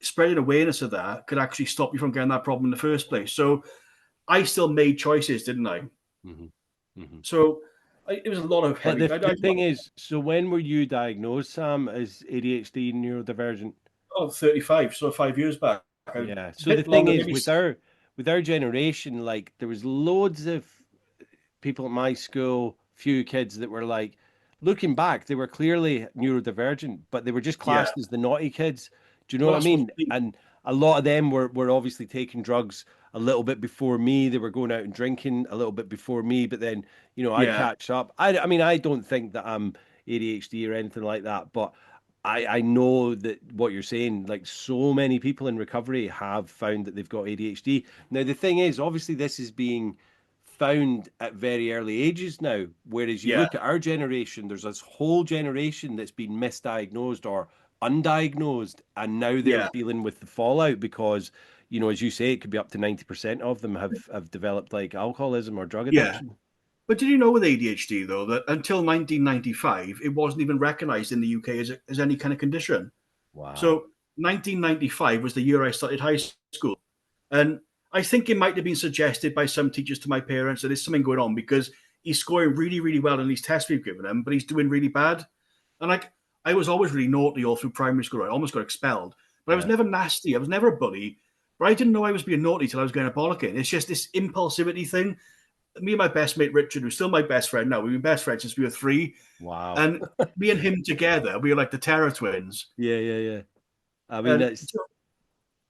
spreading awareness of that could actually stop you from getting that problem in the first place. So I still made choices, didn't I? hmm hmm So it was a lot of But heavy. the thing is, so when were you diagnosed, Sam, as ADHD neurodivergent? 35, so 5 years back. A Yeah. So the bit thing longer, is, maybe. with our generation, like there was loads of people at my school, few kids that were like, looking back, they were clearly neurodivergent, but they were just Yeah. classed as the naughty kids. Do you know Well, what I that's what. mean? And a lot of them were obviously taking drugs a little bit before me. They were going out and drinking a little bit before me, but then, I Yeah. catch up. I mean, I don't think that I'm ADHD or anything like that, but I know that what you're saying, like so many people in recovery have found that they've got ADHD. Now, the thing is, obviously, this is being found at very early ages now. Whereas you Yeah. look at our generation, there's this whole generation that's been misdiagnosed or undiagnosed, and now they're Yeah. dealing with the fallout because, as you say, it could be up to 90% of them have developed like alcoholism or drug Yeah. addiction. But did you know with ADHD though that until 1995 it wasn't even recognised in the UK as any kind of condition? Wow. So 1995 was the year I started high school, and I think it might have been suggested by some teachers to my parents that there's something going on because he's scoring really, really well in these tests we've given him, but he's doing really bad. And like I was always really naughty all through primary school. I almost got expelled, but I was Yeah. never nasty. I was never a bully. But I didn't know I was being naughty till I was going to bollocking. It's just this impulsivity thing. Me and my best mate Richard, who's still my best friend now, we've been best friends since we were 3, Wow. and me and him together, we were like the Terror Twins. Yeah, yeah, yeah. I mean, And that's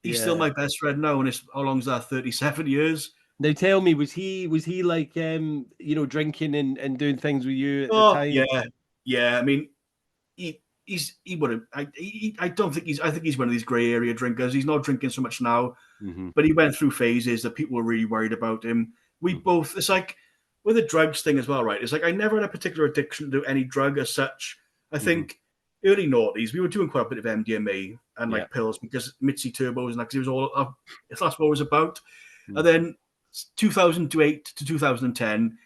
he's still yeah. my best friend now, and it's how long's that? 37 years. Now tell me, was he like drinking and doing things with you at the Oh time? yeah, yeah. I mean, he would have. I don't think he's. I think he's one of these grey area drinkers. He's not drinking so much now, Hmm. but he went through phases that people were really worried about him. We Hmm. both. It's like with the drugs thing as well, right? It's like I never had a particular addiction to any drug as such. I Hmm. think early noughties we were doing quite a bit of MDMA and Yeah. like pills because Mitzi Turbos and like it was all. That's what it was about. Mm. And then 2008 to 2010,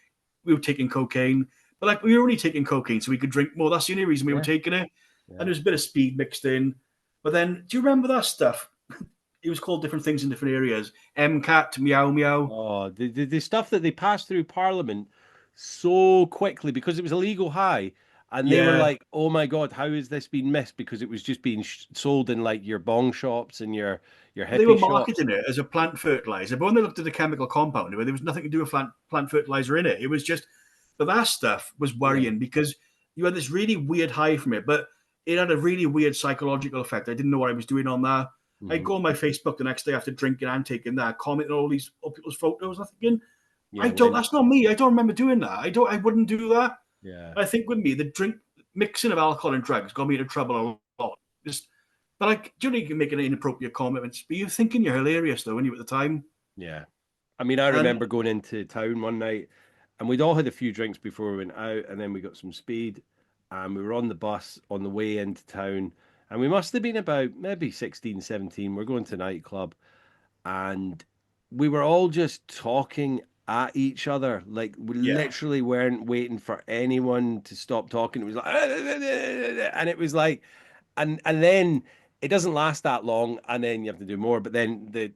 we were taking cocaine, but like we were only taking cocaine so we could drink more. That's the only reason we were Yeah. taking it. And Yeah. there's a bit of speed mixed in. But then, do you remember that stuff? It was called different things in different areas. MCAT, meow meow. Oh, the stuff that they passed through Parliament so quickly because it was a legal high, and they were Yeah, like, "Oh my God, how has this been missed?" Because it was just being sold in like your bong shops and your they were hippie shops. marketing it as a plant fertilizer. But when they looked at the chemical compound, there was nothing to do with plant fertilizer in it. It was just, but that stuff was Yeah. worrying because you had this really weird high from it, but it had a really weird psychological effect. I didn't know what I was doing on that. I'd Hmm. go on my Facebook the next day after drinking and taking that, commenting on all these other people's photos. I'm thinking, I Yeah. don't. When That's not me. I don't remember doing that. I don't. I wouldn't do that. yeah. I think with me, the drink mixing of alcohol and drugs got me into trouble a lot. Just, but like, do you can make an inappropriate comments? But you're thinking you're hilarious though, when you at the time. Yeah. I mean, I And remember going into town one night and we'd all had a few drinks before we went out, and then we got some speed and we were on the bus on the way into town. And we must have been about maybe 16, 17. We're going to nightclub and we were all just talking at each other. Like we yeah, literally weren't waiting for anyone to stop talking. It was like, and it was like, and then it doesn't last that long, and then you have to do more. But then the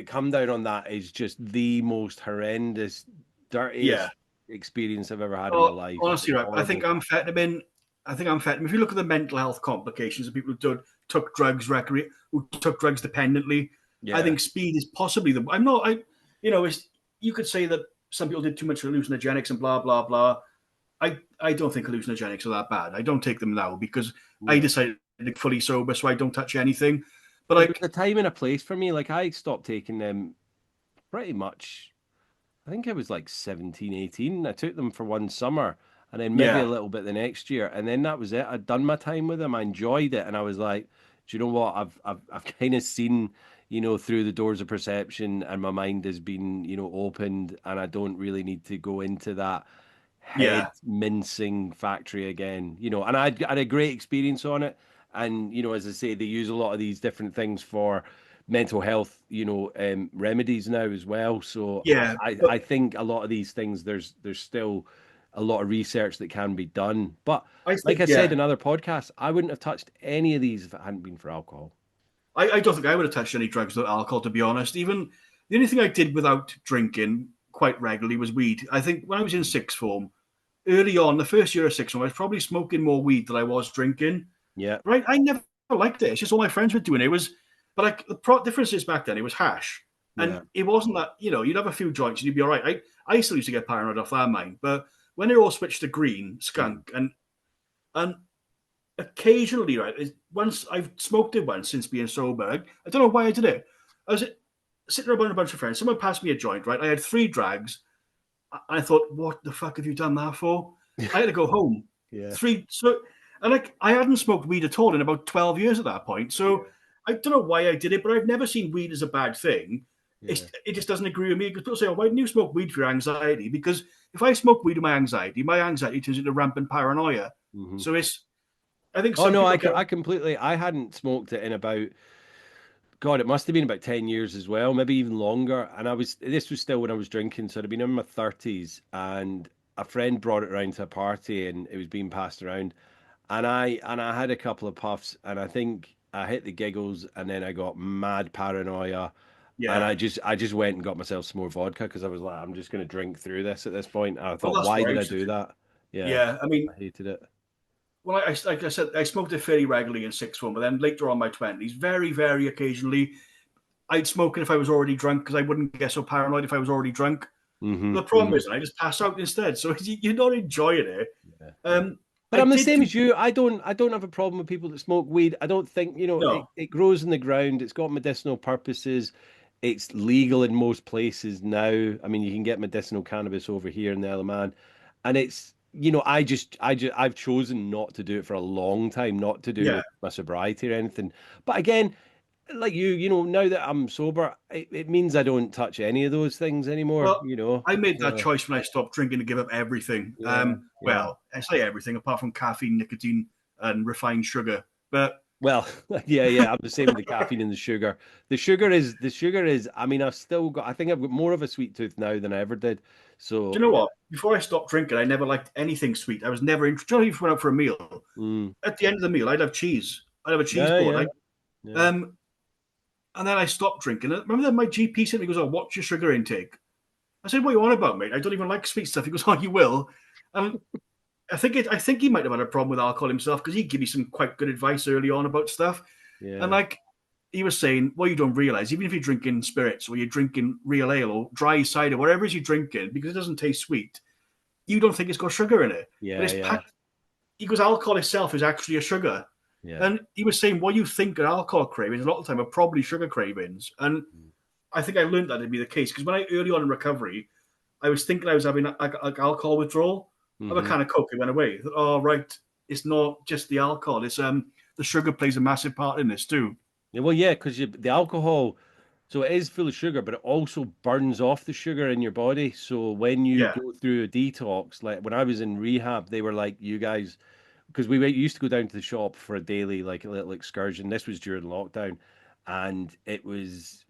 come down on that is just the most horrendous, yeah. dirtiest experience I've ever had in my Oh, life. honestly, It's right. horrible. I think amphetamine. If you look at the mental health complications of people who took drugs who took drugs dependently, I Yeah. think speed is possibly the. I'm not. You know, you could say that some people did too much hallucinogenics and blah blah blah. I don't think hallucinogenics are that bad. I don't take them now because I No. decided to be fully sober, so I don't touch anything. But But there's like, a time and a place for me. Like I stopped taking them pretty much. I think I was like 17, 18. I took them for one summer and then maybe a yeah, little bit the next year. And then that was it. I'd done my time with them. I enjoyed it. And I was like, do you know what? I've kind of seen, through the doors of perception and my mind has been, opened and I don't really need to go into that head yeah, mincing factory again, and I had a great experience on it. And, as I say, they use a lot of these different things for mental health, remedies now as well. So yeah. I think a lot of these things, there's still a lot of research that can be done. But I like think I said yeah. in other podcasts, I wouldn't have touched any of these if it hadn't been for alcohol. I don't think I would have touched any drugs without alcohol, to be honest. Even the only thing I did without drinking quite regularly was weed. I think when I was in sixth form, early on, the first year of sixth form, I was probably smoking more weed than I was drinking. Yeah, Right? I never liked it. It's just all my friends were doing it. It was, but like the difference is back then, it was hash. And yeah, it wasn't that, you'd have a few joints and you'd be all right. I still used to get paranoid off that mind. But when they all switched to green, mhm, skunk, and occasionally, right, once I've smoked it once since being sober. I don't know why I did it. I was sitting around with a bunch of friends. Someone passed me a joint, right? I had 3 drags. I thought, what the fuck have you done that for? I had to go home. yeah, Three, so, and like, I hadn't smoked weed at all in about 12 years at that point. So yeah, I don't know why I did it, but I've never seen weed as a bad thing. yeah. It just doesn't agree with me because people say, oh, why didn't you smoke weed for your anxiety? Because if I smoke weed with my anxiety turns into rampant paranoia. Hmm. So I think Oh some no, people get, I completely. I hadn't smoked it in about. God, it must have been about 10 years as well, maybe even longer. And this was still when I was drinking. So I'd been in my 30s and a friend brought it around to a party and it was being passed around. And I had a couple of puffs and I think I hit the giggles and then I got mad paranoia. And Yeah. I just went and got myself some more vodka because I was like, I'm just going to drink through this at this point. And I Well, thought, that's why what I did I used to do do. that? Yeah, Yeah. I mean, I hated it. well, like I said, I smoked it fairly regularly in sixth form, but then later on my 20s, very, very occasionally, I'd smoke it if I was already drunk because I wouldn't get so paranoid if I was already drunk. Hmm. The problem Hmm. is, I just pass out instead. So you're not enjoying it. Yeah, yeah. Um, But I I'm the did same do as you. I don't have a problem with people that smoke weed. I don't think, no, it grows in the ground. It's got medicinal purposes. It's legal in most places now. I mean, you can get medicinal cannabis over here in the Isle of Man. And it's, I've chosen not to do it for a long time, not to do yeah. with my sobriety or anything. But again, like now that I'm sober, it means I don't touch any of those things anymore, Well, I made that So choice when I stopped drinking to give up everything. yeah, yeah. Well, I say everything apart from caffeine, nicotine, and refined sugar. But Well, yeah, yeah, I'm the same with the caffeine and the sugar. The sugar is. I mean, I think I've got more of a sweet tooth now than I ever did. do So you know yeah, what? Before I stopped drinking, I never liked anything sweet. I was never interested. If we went out for a meal, mm, at the end of the meal, I'd have cheese. I'd have a cheese yeah, board. yeah, Like, yeah, um, and then I stopped drinking. And remember that my GP said, he goes, "Oh, what's your sugar intake?" I said, "What are you on about, mate? I don't even like sweet stuff." He goes, "Oh, you will." And I think he might have had a problem with alcohol himself because he'd give me some quite good advice early on about stuff. And yeah, like he was saying, what you don't realize, even if you're drinking spirits or you're drinking real ale or dry cider, whatever it is you're drinking, because it doesn't taste sweet, you don't think it's got sugar in it, but yeah, it's yeah, packed. He goes, alcohol itself is actually a sugar. yeah. And he was saying, what you think are alcohol cravings, a lot of the time are probably sugar cravings. And I think I learned that to be the case because when I early on in recovery, I was thinking I was having like alcohol withdrawal. I have a Mm-hmm. can of Coke, it went away. I thought, oh right, it's not just the alcohol. It's the sugar plays a massive part in this too. Yeah, well, yeah, because the alcohol, so it is full of sugar, but it also burns off the sugar in your body. So when you Yeah, go through a detox, like when I was in rehab, they were like, you guys, because used to go down to the shop for a daily, like a little excursion. This was during lockdown, and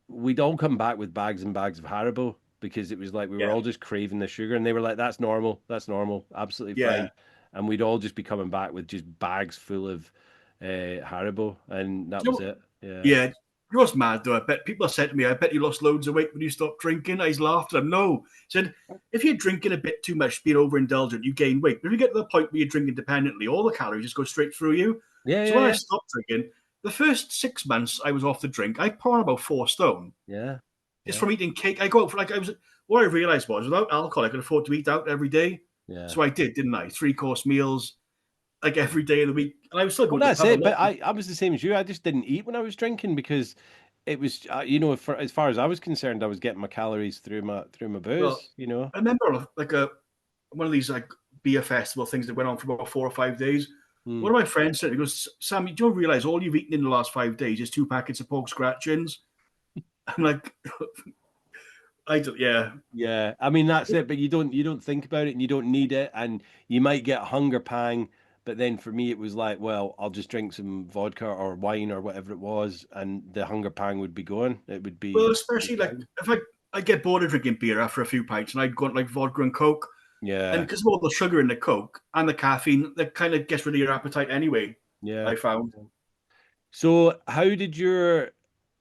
we'd all come back with bags and bags of Haribo because it was like we were yeah, all just craving the sugar, and they were like, that's normal, absolutely yeah. fine. And we'd all just be coming back with just bags full of Haribo, and that Do you was know, it. Yeah. yeah, you know what's mad though? I bet people have said to me, "I bet you lost loads of weight when you stopped drinking." I laughed at them. No, he said if you're drinking a bit too much, being overindulgent, you gain weight. But if you get to the point where you're drinking independently, all the calories just go straight through you. Yeah, So yeah, when I yeah, stopped drinking, the first 6 months I was off the drink, I put on about 4 stone yeah, just yeah, from eating cake. I go out for like I was. What I realized was without alcohol, I could afford to eat out every day. yeah. So I did, didn't I? 3 course meals like every day of the week, and I was still Well, going to the that's pub a it. lot. But I was the same as you. I just didn't eat when I was drinking because it was, as far as I was concerned, I was getting my calories through my Well, booze. I remember like a one of these like beer festival things that went on for about 4 or 5 days. Mm. One of my friends said, he goes, "Sam, you don't realize all you've eaten in the last 5 days is 2 packets of pork scratchings." I'm like, I don't, yeah. Yeah, I mean that's it. But you don't think about it, and you don't need it, and you might get a hunger pang. But then for me, it was like, well, I'll just drink some vodka or wine or whatever it was, and the hunger pang would be gone. It would Well, be especially like fine. if I get bored of drinking beer after a few pints and I'd go on like vodka and Coke. And Yeah, because of all the sugar in the Coke and the caffeine, that kind of gets rid of your appetite anyway, yeah. I found. So how did your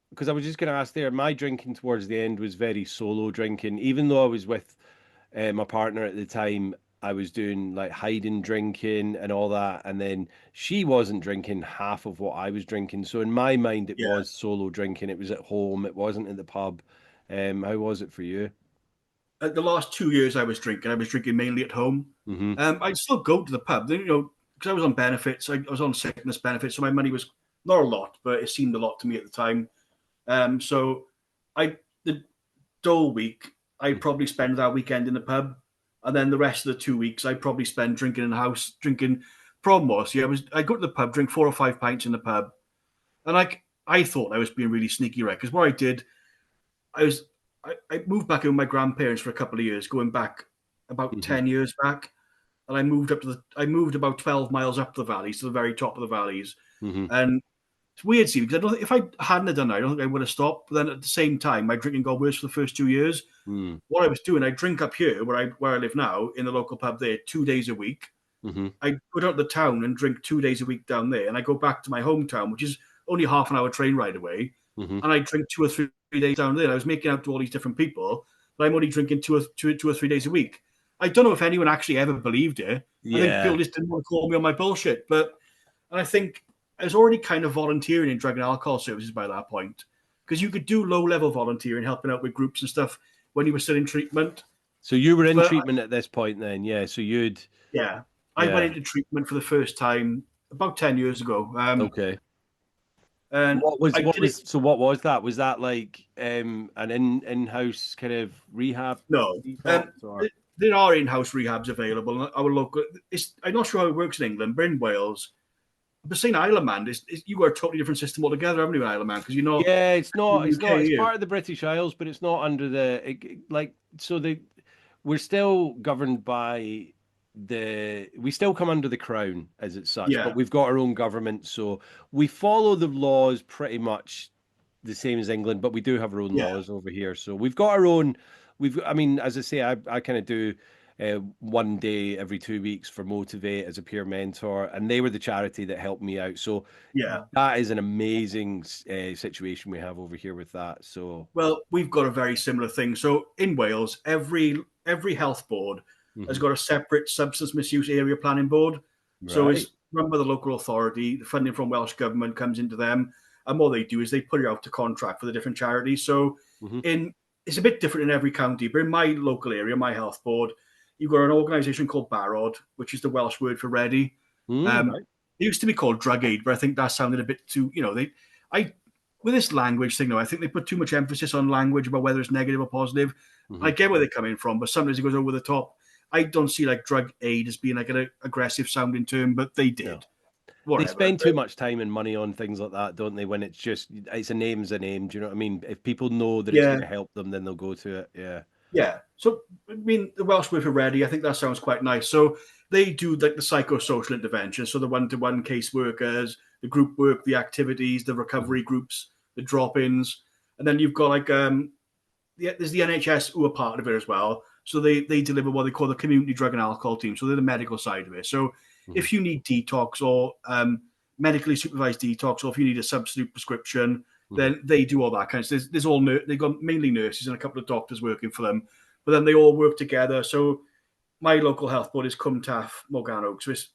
because I was just going to ask there, my drinking towards the end was very solo drinking. Even though I was with my partner at the time, I was doing like hiding drinking and all that. And then she wasn't drinking half of what I was drinking. So in my mind, it Yeah. was solo drinking. It was at home, it wasn't at the pub. How was it for you? The last 2 years I was drinking mainly at home. Hmm. I'd still go to the pub, because I was on benefits. I was on sickness benefits, so my money was not a lot, but it seemed a lot to me at the time. So I the Dole week, I'd probably spend that weekend in the pub, and then the rest of the 2 weeks I'd probably spend drinking in the house. Drinking. Problem was, yeah, I go to the pub, drink 4 or 5 pints in the pub, and like I thought I was being really sneaky, right? Because what I did, I was I moved back in with my grandparents for a couple of years, going back about Hmm. 10 years back, and I moved about 12 miles up the valleys to the very top of the valleys, Hmm. and It's weird, see, because I don't think if I hadn't have done that, I don't think I would have stopped. But then at the same time, my drinking got worse for the first 2 years. Mm. What I was doing, I drink up here where I live now in the local pub there 2 days a week. Mm-hmm. I go down to the town and drink 2 days a week down there, and I go back to my hometown, which is only half an hour train ride away, Mm-hmm. and I drink 2 or 3 days down there. I was making out to all these different people, but I'm only drinking 2 or 3 days a week. I don't know if anyone actually ever believed it. I think Yeah. people just didn't want to call me on my bullshit. And I think I was already kind of volunteering in drug and alcohol services by that point, because you could do low level volunteering, helping out with groups and stuff when you were still in treatment. So you were in But treatment at this point then, yeah. So you'd, yeah, I went yeah, into treatment for the first time about 10 years ago, okay. and I What did it. was so what was that? Was that like an in-house kind of rehab No, detox or there are in-house rehabs available. Our local, I'm not sure how it works in England, but in Wales, but saying Isle Man, you got a totally different system altogether, haven't you, in Isle Man? Because you're not yeah, in the UK, it's you. part of the British Isles, but it's not under like so the we're still governed by we still come under the crown as it's such, but Yeah, we've got our own government, so we follow the laws pretty much the same as England, but we do have our own yeah, laws over here. So we've got our own. I mean, as I say, I kind of do 1 day every 2 weeks for Motivate as a peer mentor, and they were the charity that helped me out. So yeah. that is an amazing situation we have over here with that. So, Well, we've got a very similar thing. So in Wales, every health board has mhm. got a separate substance misuse area planning board. So Right. it's run by the local authority. The funding from Welsh government comes into them, and what they do is they put it out to contract for the different charities. So Hmm. in it's a bit different in every county, but in my local area, my health board, you've got an organisation called Barod, which is the Welsh word for ready. Right. It used to be called Drug Aid, but I think that sounded a bit too, I with this language thing, though, I think they put too much emphasis on language about whether it's negative or positive. Hmm. I get where they're coming from, but sometimes it goes over the top. I don't see like drug aid as being like an aggressive sounding term, but they No. did. They Whatever. spend too much time and money on things like that, don't they? When it's a name's a name. Do you know what I mean? If people know that it's going Yeah, to help them, then they'll go to it. Yeah. yeah. So I mean, the Welsh word for ready, I think that sounds quite nice. So they do like the psychosocial intervention, so the one-to-one caseworkers, the group work, the activities, the Hmm. recovery groups, the drop-ins, and then you've got like there's the NHS who are part of it as well. So they deliver what they call the community drug and alcohol team. So they're the medical side of it. So Hmm. if you need detox or medically supervised detox, or if you need a substitute prescription, Hmm. then they do all that kind of stuff. There's all they've got mainly nurses and a couple of doctors working for them, but then they all work together. So my local health board is Cwmtaf Morgannwg. So it's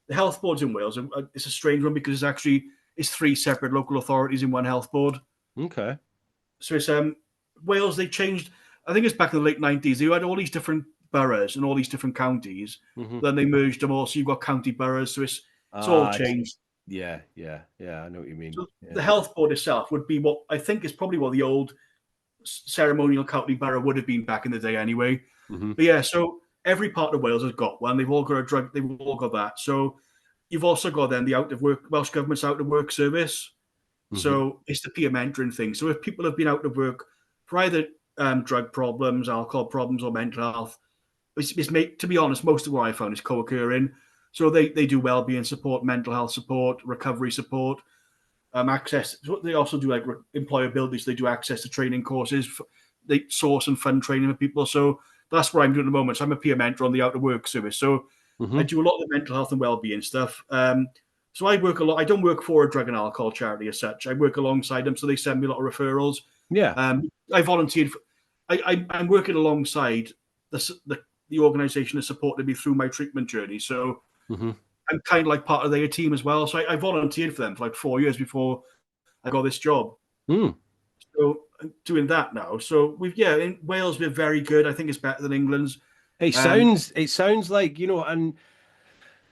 the health boards in Wales. It's a strange one because it's three separate local authorities in one health board. Okay. So it's Wales. They changed. I think it's back in the late 90s. They had all these different boroughs and all these different counties. Hmm. Then they merged them all. So you've got county boroughs. So it's all Ah, changed. yeah, yeah, yeah. I know what you mean. So the Yeah. health board itself would be what I think is probably what the old ceremonial county borough would have been back in the day anyway. Hmm. But yeah, so every part of Wales has got one. They've all got a drug. They've all got that. So you've also got then the out of work Welsh government's out of work service. Hmm. So it's the peer mentoring thing. So if people have been out of work for either drug problems, alcohol problems, or mental health, to be honest, most of what I found is co-occurring. So they do well-being support, mental health support, recovery support, access. They also do like employability. So they do access to training courses. They source and fund training for people. So that's what I'm doing at the moment. So I'm a peer mentor on the out of work service. So I Hmm. do a lot of the mental health and well-being stuff. So I work a lot. I don't work for a drug and alcohol charity as such. I work alongside them, so they send me a lot of referrals. Yeah. I volunteered. I'm working alongside the organisation that supported me through my treatment journey. So Hmm. I'm kind of like part of their team as well. So I volunteered for them for like 4 years before I got this job. Mm. So I'm doing that now. So in Wales we're very good. I think it's better than England's. Um, It sounds like, and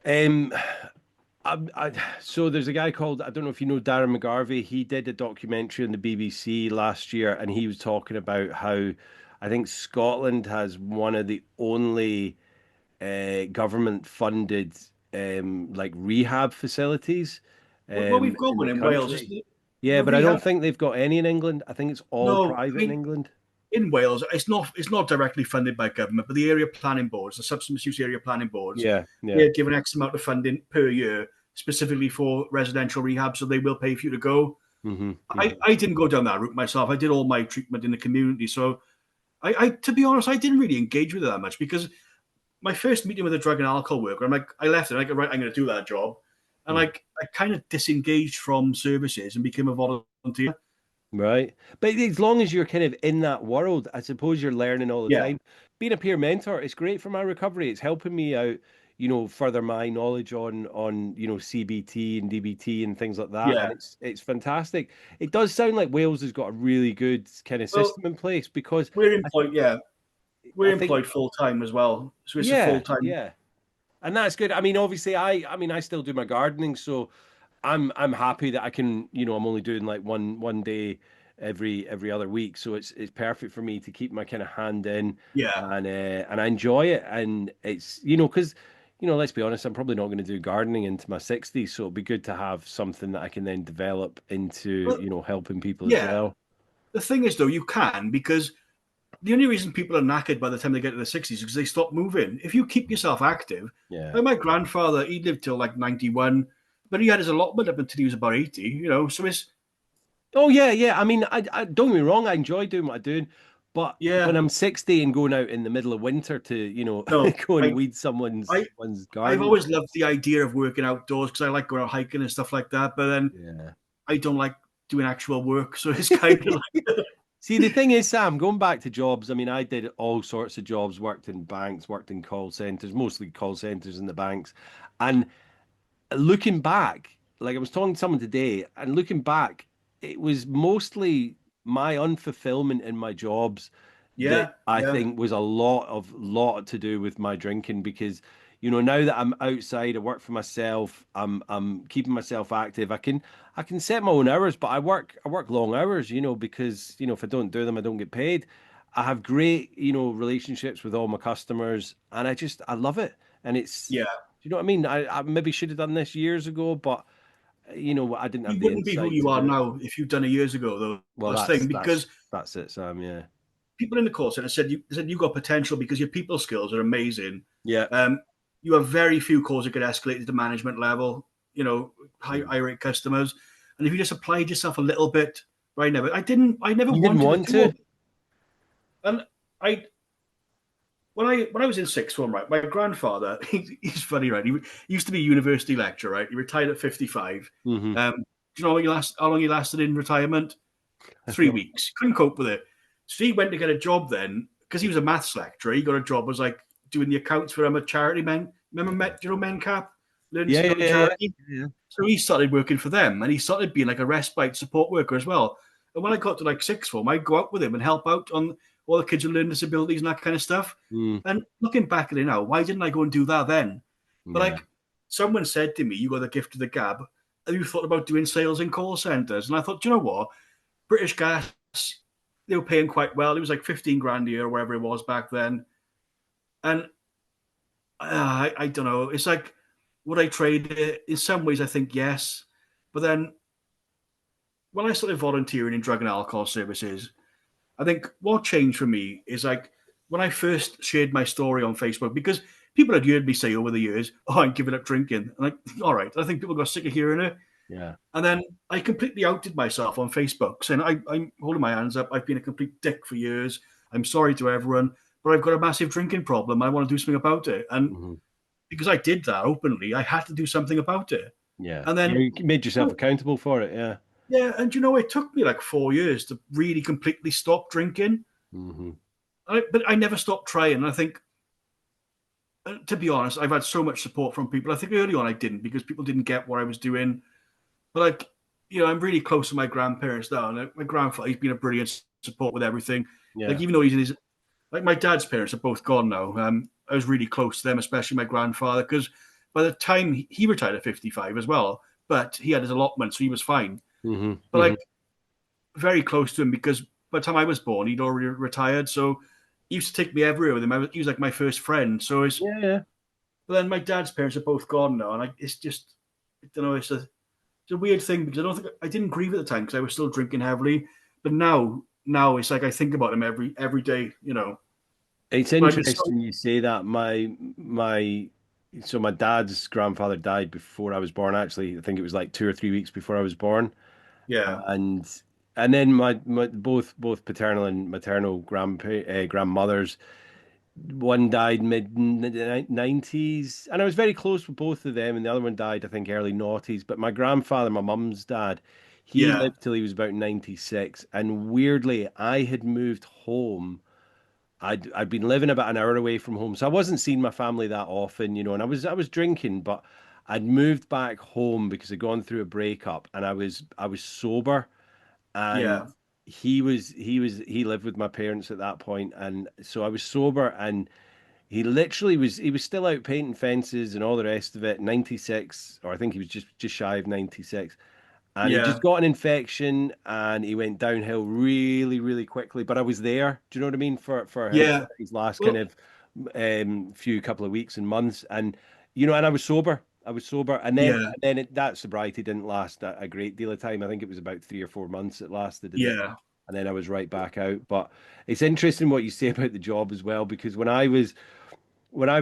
um so there's a guy called, I don't know if you know Darren McGarvey. He did a documentary on the BBC last year, and he was talking about how I think Scotland has one of the only government funded like rehab facilities well, we've got in one the in Wales. country. Yeah, The but I rehab. don't think they've got any in England. I think it's all No, I private in mean England. in Wales, it's not directly funded by government, but the area planning boards, the substance misuse area planning boards, Yeah, yeah. they're given X amount of funding per year specifically for residential rehab, so they will pay for you to go. Hmm. I didn't go down that route myself. I did all my treatment in the community. So to be honest, I didn't really engage with it that much because my first meeting with a drug and alcohol worker, I'm like, I left it. I'm like, right, I'm going to do that job. And like, I kind of disengaged from services and became a volunteer. Right. But as long as you're kind of in that world, I suppose you're learning all the Yeah. time. Being a peer mentor, it's great for my recovery. It's helping me out, further my knowledge on CBT and DBT and things like that. And Yeah. it's fantastic. It does sound like Wales has got a really good kind of Well, system in place because we're I, employed. Yeah. We're I think, employed full time as well. So it's a full yeah, time. yeah. And that's good. I mean, obviously, I still do my gardening, so I'm happy that I can, I'm only doing like one day every other week, so it's perfect for me to keep my kind of hand in, Yeah. and I enjoy it, and it's because let's be honest, I'm probably not going to do gardening into my 60s, so it'd be good to have something that I can then develop into Well, helping people as yeah. well. The thing is, though, you can because the only reason people are knackered by the time they get to the 60s is because they stop moving. If you keep yourself active, Yeah. like my grandfather, he lived till like 91, but he had his allotment up until he was about 80, So it's, Oh yeah, yeah. I mean, I don't get me wrong. I enjoy doing what I'm doing, but when yeah, I'm 60 and going out in the middle of winter to, no, go and I, weed someone's I, one's I've garden. always loved the idea of working outdoors because I like going out hiking and stuff like that. But then Yeah. I don't like doing actual work. So it's kind of like, See, the thing is, Sam, going back to jobs, I mean, I did all sorts of jobs, worked in banks, worked in call centers, mostly call centers in the banks. And looking back, like I was talking to someone today, and looking back, it was mostly my unfulfillment in my jobs that yeah, I yeah, think was a lot to do with my drinking because now that I'm outside, I work for myself, I'm keeping myself active. I can set my own hours, but I work long hours, because if I don't do them, I don't get paid. I have great, relationships with all my customers, and I love it. And it's yeah. do you know what I mean? I maybe should have done this years ago, but I didn't have You the wouldn't be who insight you to are do it. now if you'd done it years ago, though. Well, That's the that's thing, that's because that's it, Sam. Yeah, people in the call center said you got potential because your people skills are amazing. yeah, Um, you have very few calls that get escalated to management level. High rate customers, and if you just applied yourself a little bit, but I never you didn't wanted to want do all. to. And I when I was in sixth form, right, my grandfather, he's funny, right? He used to be a university lecturer, right? He retired at 55. Hmm. Do you know how long he lasted in retirement? 3 weeks. Couldn't cope with it. So he went to get a job then because he was a maths lecturer. He got a job as like doing the accounts for a charity men. Remember, do you know MenCap, Learning Yeah, yeah, Disability yeah, yeah, Charity? yeah. So he started working for them, and he started being like a respite support worker as well. And when I got to like sixth form, I'd go out with him and help out on all the kids with learning disabilities and that kind of stuff. Mm, And looking back at it now, why didn't I go and do that then? But yeah. like someone said to me, "You got the gift of the gab. Have you thought about doing sales in call centers?" And I thought, do you know what? British Gas, they were paying quite well. It was like 15 grand a year, or whatever it was back then. And I don't know. It's like, would I trade it? In some ways, I think yes. But then when I started volunteering in drug and alcohol services, I think what changed for me is like when I first shared my story on Facebook, because people had heard me say over the years, "Oh, I'm giving up drinking." And like, all right, I think people got sick of hearing it. Yeah. And then I completely outed myself on Facebook, saying I'm holding my hands up. I've been a complete dick for years. I'm sorry to everyone, but I've got a massive drinking problem. I want to do something about it. And Hmm. because I did that openly, I had to do something about it. Yeah. And then, You made yourself accountable for it. Yeah. yeah, and it took me like 4 years to really completely stop drinking. Hmm. But I never stopped trying. And I think, to be honest, I've had so much support from people. I think early on I didn't because people didn't get what I was doing. But like, I'm really close to my grandparents now. And like, my grandfather, he's been a brilliant support with everything. Like, Yeah. even though he's in his, like my dad's parents are both gone now. I was really close to them, especially my grandfather, because by the time he retired at 55 as well, but he had his allotment, so he was fine. Hmm. But Hmm. like, very close to him because by the time I was born, he'd already retired. So he used to take me everywhere with him. He was like my first friend. So it's, Yeah. Yeah. but then my dad's parents are both gone now. And it's just, I don't know, it's a weird thing because I didn't grieve at the time because I was still drinking heavily. But now it's like I think about him every day. It's But I've been so interesting you say that. My So my dad's grandfather died before I was born. Actually, I think it was like 2 or 3 weeks before I was born. Yeah, And then my both paternal and maternal grandmothers. One died mid '90s, and I was very close with both of them. And the other one died, I think, early noughties. But my grandfather, my mum's dad, he yeah, lived till he was about 96. And weirdly, I had moved home. I'd been living about an hour away from home, so I wasn't seeing my family that often, and I was drinking, but I'd moved back home because I'd gone through a breakup, and I was sober, and yeah, he lived with my parents at that point, and so I was sober, and he was still out painting fences and all the rest of it. 96, or I think he was just shy of 96, and he just yeah, got an infection and he went downhill really, really quickly. But I was there. Do you know what I mean? For his yeah. his last kind Well, of few couple of weeks and months, and and I was sober. I was sober, and then yeah, that sobriety didn't last a great deal of time. I think it was about 3 or 4 months it lasted, yeah, and then I was right back out. But it's interesting what you say about the job as well, because when I was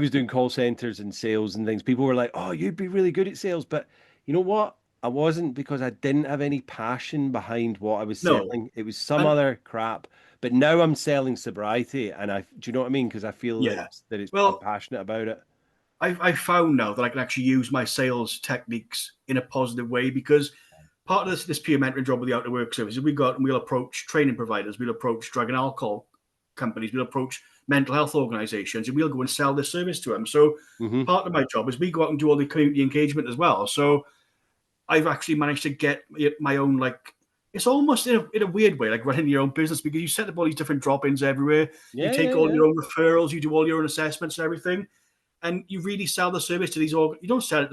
doing call centers and sales and things, people were like, "Oh, you'd be really good at sales." But you know what? I wasn't, because I didn't have any passion behind what I was no, selling. It was some and other crap. But now I'm selling sobriety, and do you know what I mean? Because I feel that yeah. I'm Well, passionate about it. I found now that I can actually use my sales techniques in a positive way because part of this peer mentoring job with the out of work services we'll approach training providers, we'll approach drug and alcohol companies, we'll approach mental health organizations, and we'll go and sell this service to them. So Hmm. part of my job is we go out and do all the community engagement as well. So I've actually managed to get my own like it's almost in a weird way like running your own business because you set up all these different drop-ins everywhere. You Yeah, yeah, take all yeah, your own referrals, you do all your own assessments and everything, and you really sell the service to these. You don't sell it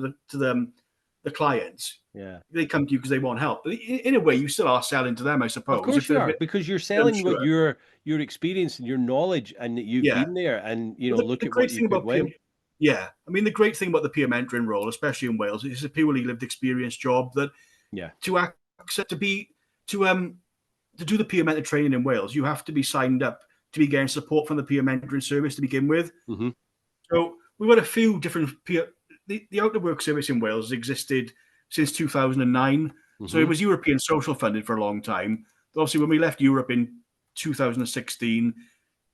the clients. yeah. They come to you because they want help. But in a way, you still are selling to them, I Of suppose, if course you they're a are, bit because you're selling what unsure. your experience and your knowledge, and that you've Yeah. been there, and Well, look the at what great you thing could about peer, win. yeah, I mean, the great thing about the peer mentoring role, especially in Wales, is a purely lived experience job that Yeah. to accept to do the peer mentor training in Wales, you have to be signed up to be getting support from the peer mentoring service to begin with. Hmm. So we've got a few different peer. The out of work service in Wales has existed since 2009. So it Hmm. was European social funded for a long time. Obviously, when we left Europe in 2016,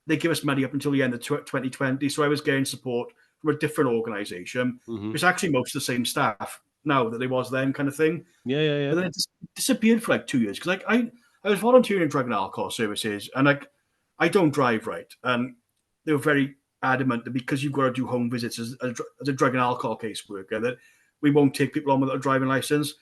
they give us money up until the end of 2020. So I was getting support from a different organisation. Hmm. It's actually most of the same staff now that they was then, kind of thing. Yeah, yeah, But yeah. then it just disappeared for like 2 years because like I was volunteering in drug and alcohol services, and like I don't drive right, and they were very adamant that because you've got to do home visits as a drug and alcohol caseworker, that we won't take people on without a driving license.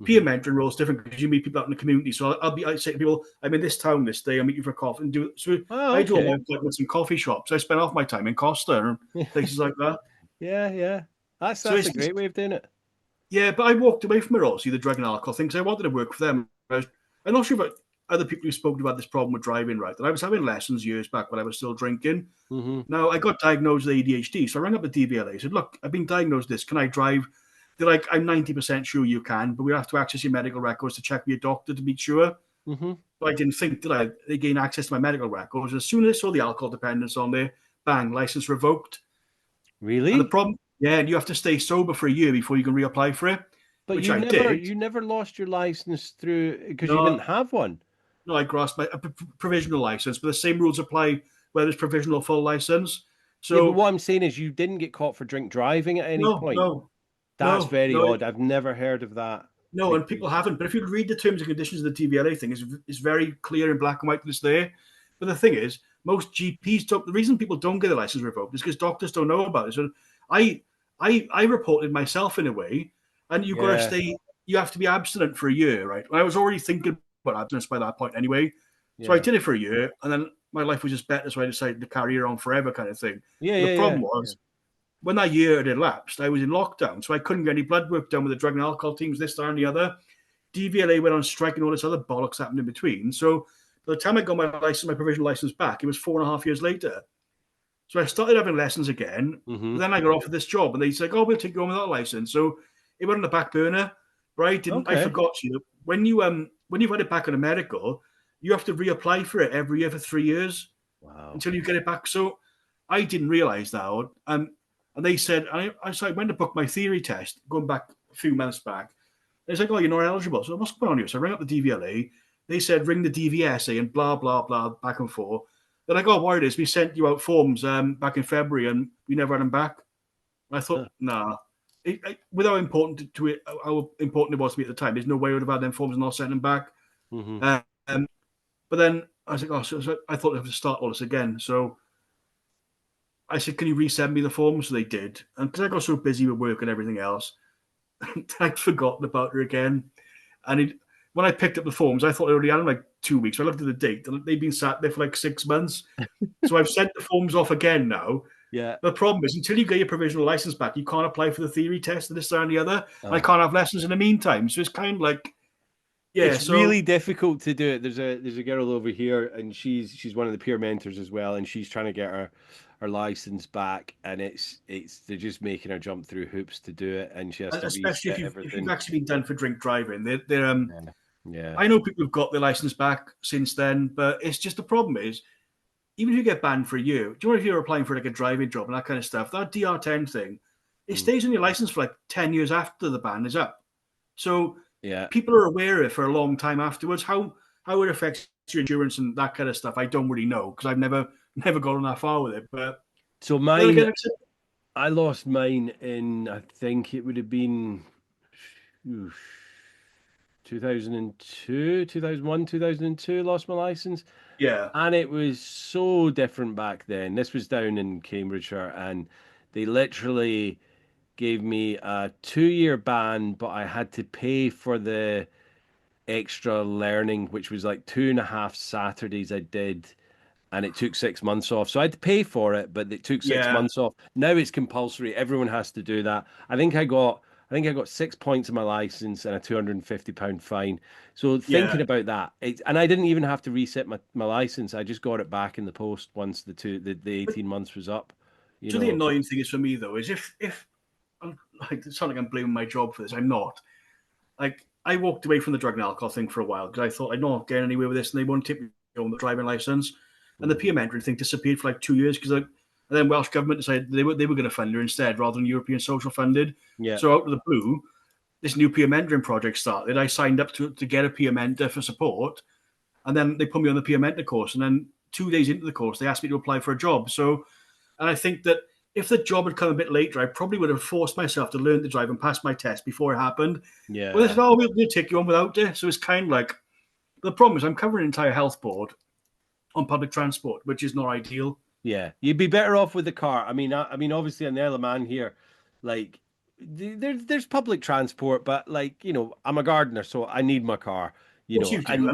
Peer Hmm. mentoring role is different because you meet people out in the community. So I say to people, I'm in this town this day. I'll meet you for coffee and do. So Oh, I do all my okay. appointments in coffee shops. I spend off my time in Costa and places like that. Yeah, yeah. That's So that's a it's great way of doing it. yeah, but I walked away from it all, see the drug and alcohol thing, because I wanted to work for them. I'm not sure about other people who've spoken about this problem with driving right. And I was having lessons years back when I was still drinking. Hmm. Now, I got diagnosed with ADHD. So I rang up the DVLA. I said, look, I've been diagnosed with this. Can I drive? They're like, I'm 90% sure you can, but we have to access your medical records to check with your doctor to be sure. Hmm. But I didn't think that they gain access to my medical records. As soon as I saw the alcohol dependence on there, bang, license revoked. And the Really? problem, yeah, and you have to stay sober for a year before you can reapply for it, But which you I never did. you never lost your license through because you didn't No, have one. no, I grasped my provisional license, but the same rules apply whether it's provisional or full license. Yeah, but So what I'm saying is you didn't get caught for drink driving at any no, point. no, That's no, very no, odd. I've never heard of that no, and people situation. haven't. But if you read the terms and conditions of the TVLA thing, it's very clear in black and white that it's there. But the thing is, most GPs don't. The reason people don't get their license revoked is because doctors don't know about it. So I, I reported myself in a way, and you've got to Yeah, stay. You have to be abstinent for a year, right? I was already thinking about abstinence by that point anyway. So I yeah, did it for a year, and then my life was just better, so I decided to carry it on forever, kind of thing. yeah, But the yeah, problem yeah, yeah. was when that year had elapsed, I was in lockdown, so I couldn't get any blood work done with the drug and alcohol teams, this, that, and the other. DVLA went on strike and all this other bollocks happened in between. So by the time I got my provisional license back, it was 4.5 years later. So I started having lessons again, but Hmm. then I got offered this job, and they said, "Oh, we'll take you on without a license." So it went on the back burner. But I didn't. I Okay. forgot you. When you've had it back on a medical, you have to reapply for it every year for 3 years Wow. until you get it back. So I didn't realize that. And they said, so I went to book my theory test, going back a few months back. It's like, oh, you're not eligible. So what's going on here? So I rang up the DVLA. They said, ring the DVSA and blah, blah, blah, back and forth. They're like, oh, why it is? We sent you out forms back in February and we never had them back. And I thought, nah. With how important how important it was to me at the time, there's no way I would have had them forms and not sent them back. Mm-hmm. But then I was like, oh, so I thought I have to start all this again. So I said, can you resend me the forms? So they did. And because I got so busy with work and everything else, I'd forgotten about her again. And when I picked up the forms, I thought I already had them like 2 weeks. So I looked at the date, and they'd been sat there for like 6 months. So I've sent the forms off again now. Yeah. The problem is, until you get your provisional license back, you can't apply for the theory test and this, that, and the other. And I can't have lessons in the meantime. So it's kind of like, yeah. It's really difficult to do it. There's a girl over here, and she's one of the peer mentors as well, and she's trying to get her license back, and they're just making her jump through hoops to do it, and she has to especially reset if everything. you've actually been done for drink driving. They're Yeah. I know people have got their license back since then, but it's just the problem is, even if you get banned for a year, do you know if you're applying for like a driving job and that kind of stuff, that DR10 thing, it stays on your license for like 10 years after the ban is up. So Yeah. people are aware of it for a long time afterwards. How it affects your insurance and that kind of stuff, I don't really know because I've never gotten that far with it. But So mine, I lost mine in, I think it would have been 2002, 2001, 2002, lost my license. yeah, And it was so different back then. This was down in Cambridgeshire, and they literally gave me a 2-year ban, but I had to pay for the extra learning, which was like 2.5 Saturdays I did, and it took 6 months off. So I had to pay for it, but it took six yeah, months off. Now it's compulsory. Everyone has to do that. I think I got 6 points on my license and a £250 fine. So yeah. thinking about that, and I didn't even have to reset my license. I just got it back in the post once the 18 months was up. You So the know, annoying thing is for me though is if I'm like it's not like I'm blaming my job for this. I'm not. Like I walked away from the drug and alcohol thing for a while because I thought I'm not getting anywhere with this, and they won't take me on the driving license. And the peer mentoring thing disappeared for like 2 years because and then Welsh government decided they were going to fund her instead rather than European social funded. yeah, So out of the blue, this new peer mentoring project started. I signed up to get a peer mentor for support, and then they put me on the peer mentor course. And then 2 days into the course, they asked me to apply for a job. So, and I think that if the job had come a bit later, I probably would have forced myself to learn to drive and pass my test before it happened. Well, they yeah. said, "Oh, we'll take you on without it." So it's kind of like the problem is I'm covering an entire health board on public transport, which is not ideal. Yeah, you'd be better off with the car. I mean, obviously, in the Isle of Man here, like there's public transport, but like I'm a gardener, so I need my car. Of course you do. And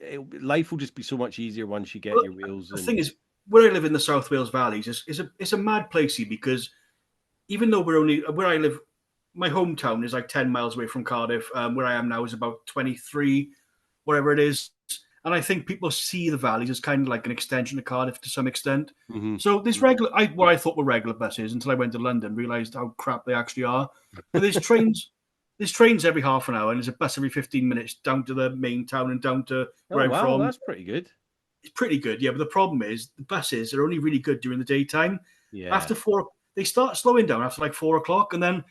And life will just be so much easier once you get well, your wheels the in. thing is, where I live in the South Wales Valleys is a mad place here because even though we're only where I live, my hometown is like 10 miles away from Cardiff. Where I am now is about 23, whatever it is. And I think people see the valleys as kind of like an extension of Cardiff to some extent. Hmm. So this what I thought were regular buses until I went to London, realised how crap they actually are. But there's trains every half an hour, and there's a bus every 15 minutes down to the main town and down to Oh where I'm wow, from. that's pretty good. It's pretty good, yeah. But the problem is the buses are only really good during the daytime. Yeah, After four, they start slowing down after like 4 o'clock, and then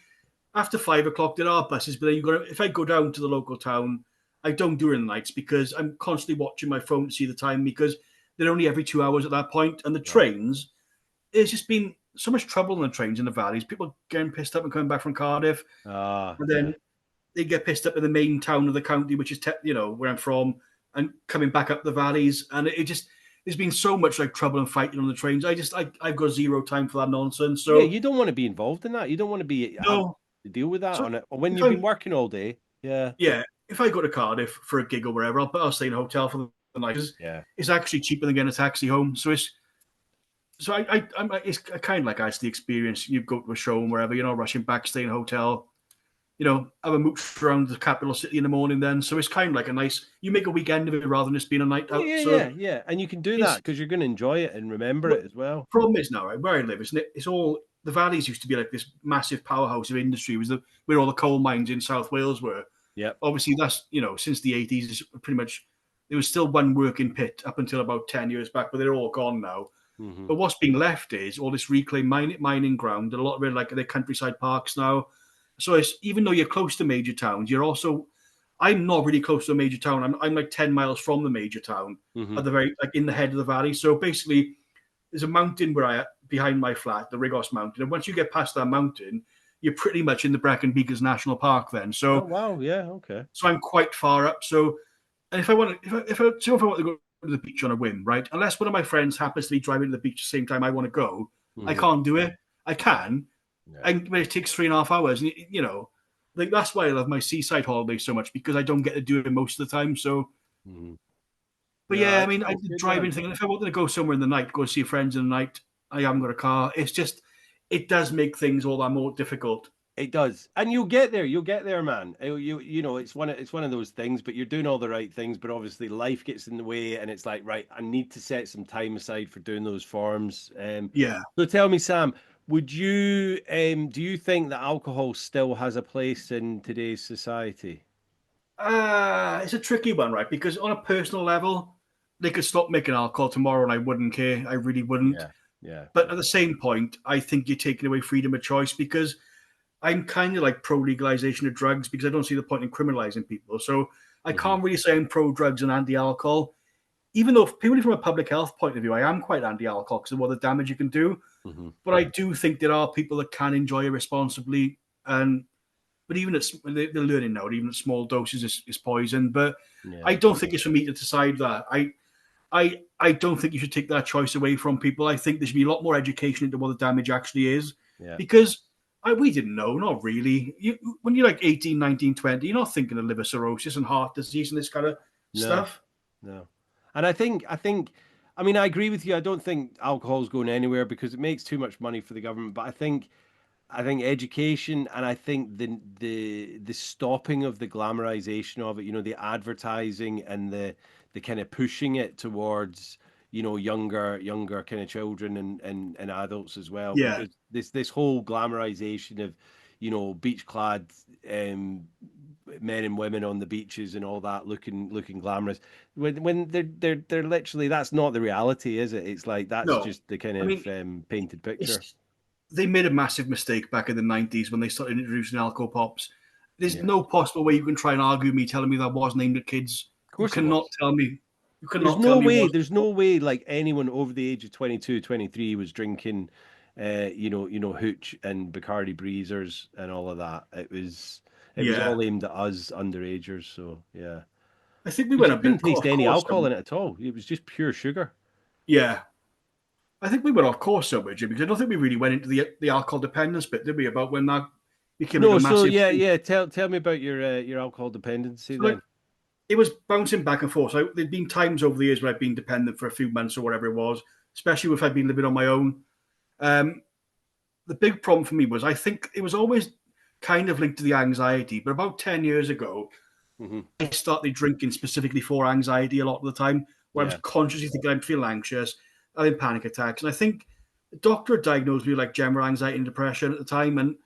after 5 o'clock there are buses. But then you got if I go down to the local town, I don't do it in the nights because I'm constantly watching my phone to see the time because they're only every 2 hours at that point. And the yeah. trains, there's just been so much trouble on the trains in the valleys. People getting pissed up and coming back from Cardiff, and Yeah. then they get pissed up in the main town of the county, which is where I'm from, and coming back up the valleys. And it just there's been so much like trouble and fighting on the trains. I've got zero time for that nonsense. Yeah, So you don't want to be involved in that. You don't want to be have no. to deal with that So on it. Or when if you've been I'm working all day. Yeah, yeah, if I go to Cardiff for a gig or wherever, I'll stay in a hotel for the night. yeah. It's actually cheaper than getting a taxi home. So it's kind of like the experience. You go to a show and wherever, you're not rushing back, stay in a hotel. Have a mooch around the capital city in the morning then. So it's kind of like you make a weekend of it rather than just being a night out. Yeah, So yeah, yeah. And you can do that it's, because you're going to enjoy it and remember but it as well. problem is now, right, where I live, isn't it? It's all, the valleys used to be like this massive powerhouse of industry, where all the coal mines in South Wales were. Yep. Obviously that's, since the 80s, pretty much, there was still one working pit up until about 10 years back, but they're all gone now. Mm-hmm. But what's being left is all this reclaimed mining ground, and a lot of it like the countryside parks now. So it's even though you're close to major towns, you're also. I'm not really close to a major town. I'm like 10 miles from the major town, Mm-hmm. at the very like in the head of the valley. So basically, there's a mountain behind my flat, the Rigos Mountain, and once you get past that mountain, you're pretty much in the Brecon Beacons National Park. Then, Oh so wow, yeah, okay. so I'm quite far up. So, and if I want to, if I want to go to the beach on a whim, right? Unless one of my friends happens to be driving to the beach the same time I want to go, I Mm-hmm. can't do it. I can, Yeah. and but it takes 3.5 hours, and like that's why I love my seaside holidays so much because I don't get to do it most of the time. So, Mm-hmm. but No, yeah, I that's, mean, I that's did good, driving man. thing. And if I wanted to go somewhere in the night, go see friends in the night, I haven't got a car. It's just, it does make things all that more difficult. It does, and you'll get there. You'll get there, man. You know, it's one of those things. But you're doing all the right things. But obviously, life gets in the way, and it's like, right, I need to set some time aside for doing those forms. Yeah. So tell me, Sam, would you do you think that alcohol still has a place in today's society? It's a tricky one, right? Because on a personal level, they could stop making alcohol tomorrow and I wouldn't care. I really wouldn't. Yeah, yeah, But yeah. at the same point, I think you're taking away freedom of choice because I'm kind of like pro legalization of drugs because I don't see the point in criminalizing people. So I Hmm. can't really say I'm pro drugs and anti alcohol, even though purely from a public health point of view, I am quite anti alcohol because of what the damage you can do. Hmm. But I do think there are people that can enjoy it responsibly. And but even at they're learning now, even at small doses is poison. But I Yeah, don't think it's for me to decide that. I don't think you should take that choice away from people. I think there should be a lot more education into what the damage actually is, yeah. because we didn't know, not really. When you're like 18, 19, 20, you're not thinking of liver cirrhosis and heart disease and this kind of No, stuff. no. And I mean, I agree with you. I don't think alcohol's going anywhere because it makes too much money for the government. But I think education and I think the stopping of the glamorization of it, the advertising and the kind of pushing it towards, younger kind of children and adults as well, Yeah, because this whole glamorization of, beach clad um men and women on the beaches and all that looking glamorous when they're literally that's not the reality, is it? It's like that's no, just the kind I mean of painted picture. it's they made a massive mistake back in the 90s when they started introducing alcohol pops. There's Yeah. no possible way you can try and argue me telling me that wasn't aimed at kids. Of You course it cannot was. tell me. You There's cannot tell no me it way, wasn't. there's no way like anyone over the age of 22, 23 was drinking hooch and Bacardi breezers and all of that. It was Yeah, all aimed at us underagers, so yeah. I think we Because went you a bit couldn't taste off any course. alcohol in it at all. It was just pure sugar. Yeah, I think we went off course somewhere, Jim, because I don't think we really went into the alcohol dependence bit, did we? About when that became like a No, so massive yeah, thing. yeah. Tell me about your alcohol dependency So like then. it was bouncing back and forth. So there'd been times over the years where I've been dependent for a few months or whatever it was, especially if I'd been living on my own. Um, the big problem for me was I think it was always kind of linked to the anxiety. But about 10 years ago, Hmm. I started drinking specifically for anxiety a lot of the time, where I was Yeah. consciously thinking I'm feeling anxious, having panic attacks. And I think the doctor had diagnosed me with like general anxiety and depression at the time, and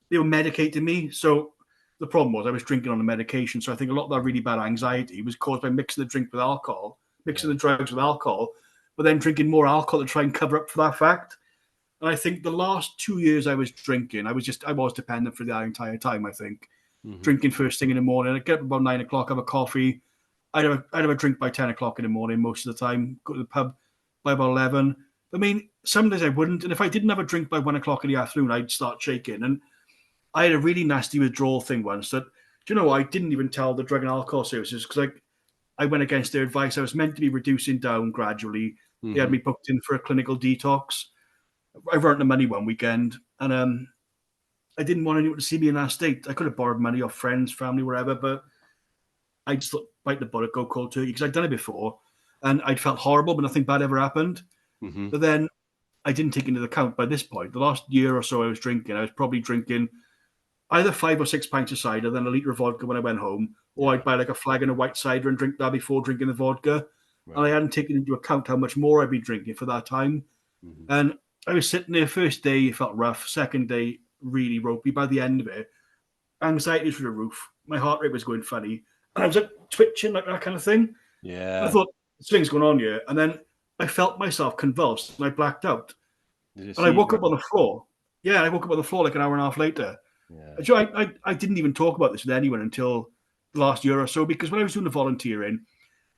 they were medicating me. So the problem was I was drinking on the medication. So I think a lot of that Hmm. really bad anxiety was caused by mixing the drink with alcohol, mixing Yeah. the drugs with alcohol, but then drinking more alcohol to try and cover up for that fact. And I think the last 2 years I was drinking, I was dependent for the entire time. I think Hmm. drinking first thing in the morning. I'd get up about 9 o'clock, have a coffee. I'd have a drink by 10 o'clock in the morning most of the time. Go to the pub by about 11. I mean, some days I wouldn't, and if I didn't have a drink by 1 o'clock in the afternoon, I'd start shaking. And I had a really nasty withdrawal thing once that, do you know, I didn't even tell the drug and alcohol services because I went against their advice. I was meant to be reducing down gradually. They had Hmm. me booked in for a clinical detox. I earned the money one weekend, and I didn't want anyone to see me in that state. I could have borrowed money off friends, family, wherever, but I'd just bite the bullet, go cold turkey because I'd done it before, and I'd felt horrible, but nothing bad ever happened. Hmm. But then I didn't take into account by this point. The last year or so I was drinking, I was probably drinking either 5 or 6 pints of cider, then a liter of vodka when I went home, or Yeah. I'd buy like a flagon of white cider and drink that before drinking the vodka. And I Right. hadn't taken into account how much more I'd been drinking for that time. Hmm. And I was sitting there, first day, it felt rough. Second day, really ropey. By the end of it, anxiety was through the roof. My heart rate was going funny. And I was like twitching, like that kind of thing. And I Yeah. thought, something's going on here. And then I felt myself convulsed and I blacked out. There's a And I woke seizure. up on the floor. Yeah, I woke up on the floor like an hour and a half later. Yeah. And so I didn't even talk about this with anyone until the last year or so, because when I was doing the volunteering,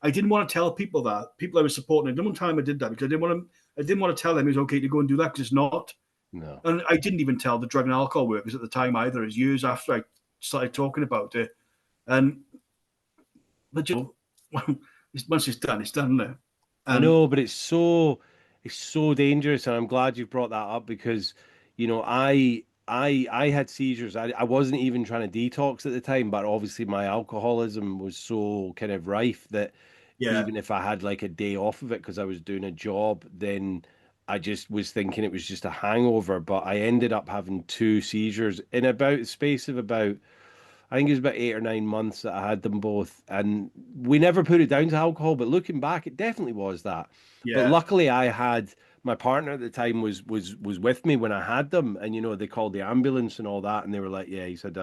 I didn't want to tell people that, people I was supporting. I didn't want to tell them I did that because I didn't want to tell them it was okay to go and do that because it's not. No. And I didn't even tell the drug and alcohol workers at the time either. As years after I started talking about it. And but once it's done, it's done there. I And know, but it's so dangerous, and I'm glad you brought that up because, I had seizures. I wasn't even trying to detox at the time, but obviously my alcoholism was so kind of rife that yeah, even if I had like a day off of it because I was doing a job, then I just was thinking it was just a hangover. But I ended up having two seizures in about the space of about I think it was about 8 or 9 months that I had them both, and we never put it down to alcohol. But looking back, it definitely was that. But yeah, luckily, I had my partner at the time was with me when I had them, and they called the ambulance and all that, and they were like, "Yeah," he said,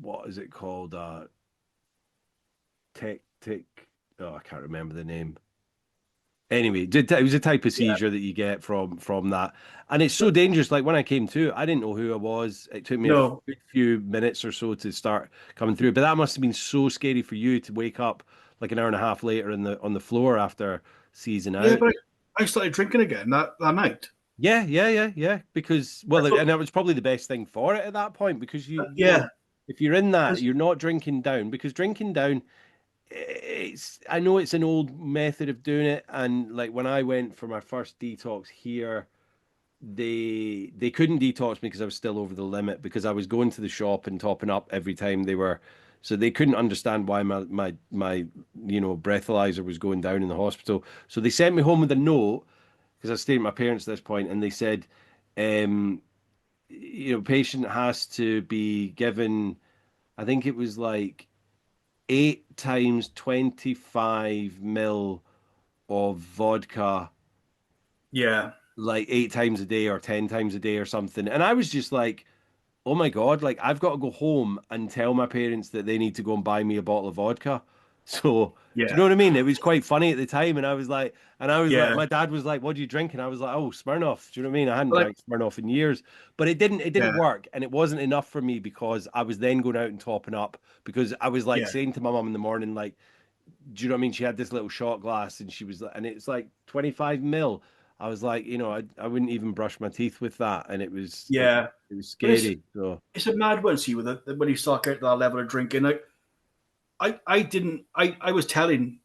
what is it called? Tick. Oh, I can't remember the name. Anyway, it was a type of yeah. seizure that you get from that, and it's so But dangerous. Like when I came to, I didn't know who I was. It took me a no, good few minutes or so to start coming through. But that must have been so scary for you to wake up like an hour and a half later on the floor after seizing yeah, out. but I started drinking again that night. Yeah. Because I thought, and that was probably the best thing for it at that point because yeah, if you're in that, because you're not drinking down because drinking down it's I know it's an old method of doing it, and like when I went for my first detox here, they couldn't detox me because I was still over the limit because I was going to the shop and topping up every time they were, so they couldn't understand why my breathalyzer was going down in the hospital. So they sent me home with a note because I stayed with my parents at this point, and they said, um, patient has to be given. I think it was like 8 times 25 mil of vodka, yeah, like 8 times a day or 10 times a day or something. And I was just like, oh my God, like I've got to go home and tell my parents that they need to go and buy me a bottle of vodka. So, do you yeah, know what I mean? It was quite funny at the time. And I was like, yeah, my dad was like, what do you drink? And I was like, oh, Smirnoff. Do you know what I mean? I hadn't like drank Smirnoff in years, but it didn't yeah, work. And it wasn't enough for me because I was then going out and topping up because I was like yeah, saying to my mum in the morning, like, do you know what I mean? She had this little shot glass and she was and it's like 25 mil. I was like, I wouldn't even brush my teeth with that. And yeah. it was But scary. So, it's a mad one, see, with when you start getting to that level of drinking. Like I didn't I was telling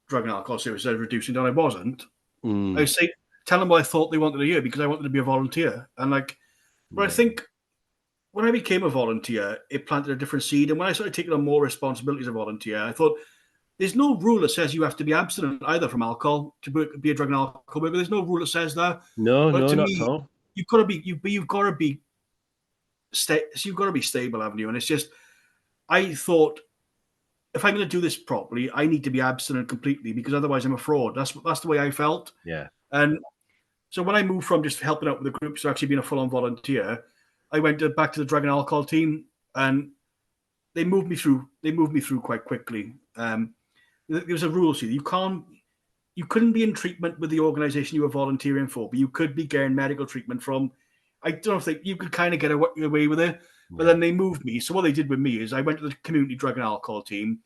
drug and alcohol services I was reducing down. I wasn't. I mm, was saying tell them what I thought they wanted to hear because I wanted to be a volunteer. And like, but I yeah. think when I became a volunteer, it planted a different seed. And when I started taking on more responsibilities as a volunteer, I thought there's no rule that says you have to be abstinent either from alcohol to be a drug and alcohol worker. There's no rule that says that. No, But no, to not at me, all. you've got to be you've got to be stable, haven't you? And it's just I thought if I'm going to do this properly, I need to be abstinent completely because otherwise I'm a fraud. That's the way I felt. Yeah. And so when I moved from just helping out with the groups to actually being a full on volunteer, I went back to the drug and alcohol team, and they moved me through. They moved me through quite quickly. There was a rule, see, you couldn't be in treatment with the organisation you were volunteering for, but you could be getting medical treatment from. I don't think you could kind of get away with it, but Yeah. then they moved me. So what they did with me is I went to the community drug and alcohol team.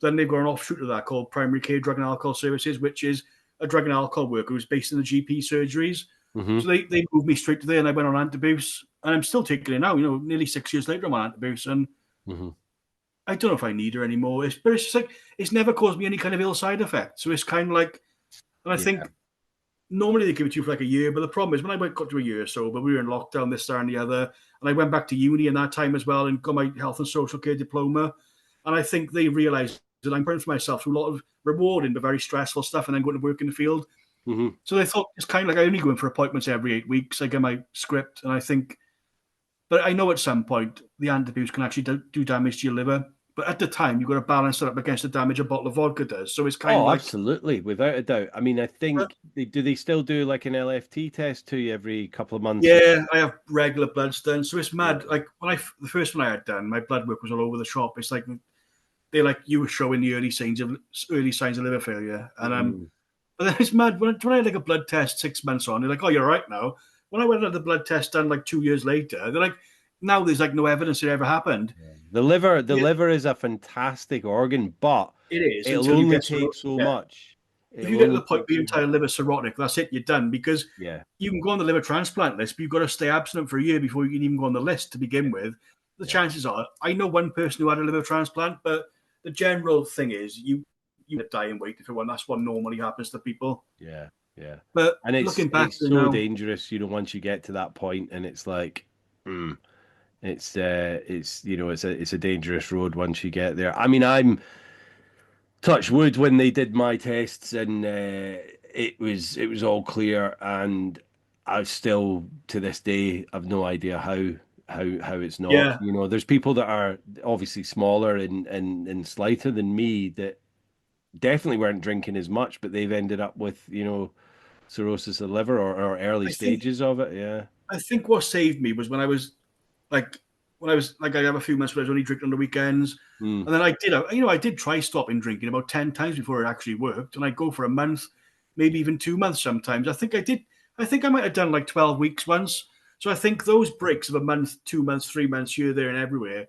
Then they've got an offshoot of that called Primary Care Drug and Alcohol Services, which is a drug and alcohol worker who's based in the GP surgeries. Hmm. So they moved me straight to there, and I went on antabuse, and I'm still taking it now. Nearly 6 years later, I'm on antabuse, and Hmm. I don't know if I need her anymore. But it's just like it's never caused me any kind of ill side effect. So it's kind of like, and I Yeah. think normally they give it to you for like a year, but the problem is when got to a year or so, but we were in lockdown, this, that, and the other, and I went back to uni in that time as well and got my health and social care diploma, and I think they realised that I'm putting for myself through a lot of rewarding but very stressful stuff, and then going to work in the field. Hmm. So they thought it's kind of like I only go in for appointments every 8 weeks. I get my script, and I think, but I know at some point the antabuse can actually do damage to your liver. But at the time, you've got to balance it up against the damage a bottle of vodka does. So it's kind of Oh, like, absolutely, without a doubt. I mean, I uh, think they still do like an LFT test to you every couple of months. yeah, I have regular bloods done. So it's Yeah. mad. Like the first one I had done, my blood work was all over the shop. It's like they're like, you were showing the early signs of liver failure, and Mm. but then it's mad when I had like a blood test 6 months on, they're like, oh, you're all right now. When I went and had the blood test done like 2 years later, they're like, now there's like no evidence it ever happened. The Yeah, liver is a fantastic organ, but it is it'll until you only get take so yeah. much. If you It'll get to only the point take where your so much. entire liver's cirrhotic, that's it, you're done. Because Yeah, you can go on the liver transplant list, but you've got to stay abstinent for a year before you can even go on the list to begin with. The yeah, chances are, I know one person who had a liver transplant, but the general thing is you die and wait for one. That's what normally happens to people. yeah, yeah. But And looking back it's to so now, dangerous, once you get to that point, and it's like, mm, it's it's a dangerous road once you get there. I mean, I'm touch wood when they did my tests, and it was all clear, and I still to this day have no idea how it's not. yeah, There's people that are obviously smaller and slighter than me that definitely weren't drinking as much, but they've ended up with cirrhosis of the liver, or early I think stages of it. Yeah. I think what saved me was like I have a few months where I was only drinking on the weekends, Mm. and then I did try stopping drinking about 10 times before it actually worked, and I'd go for a month, maybe even 2 months sometimes. I think I did. I think I might have done like 12 weeks once. So I think those breaks of a month, 2 months, 3 months here, there, and everywhere,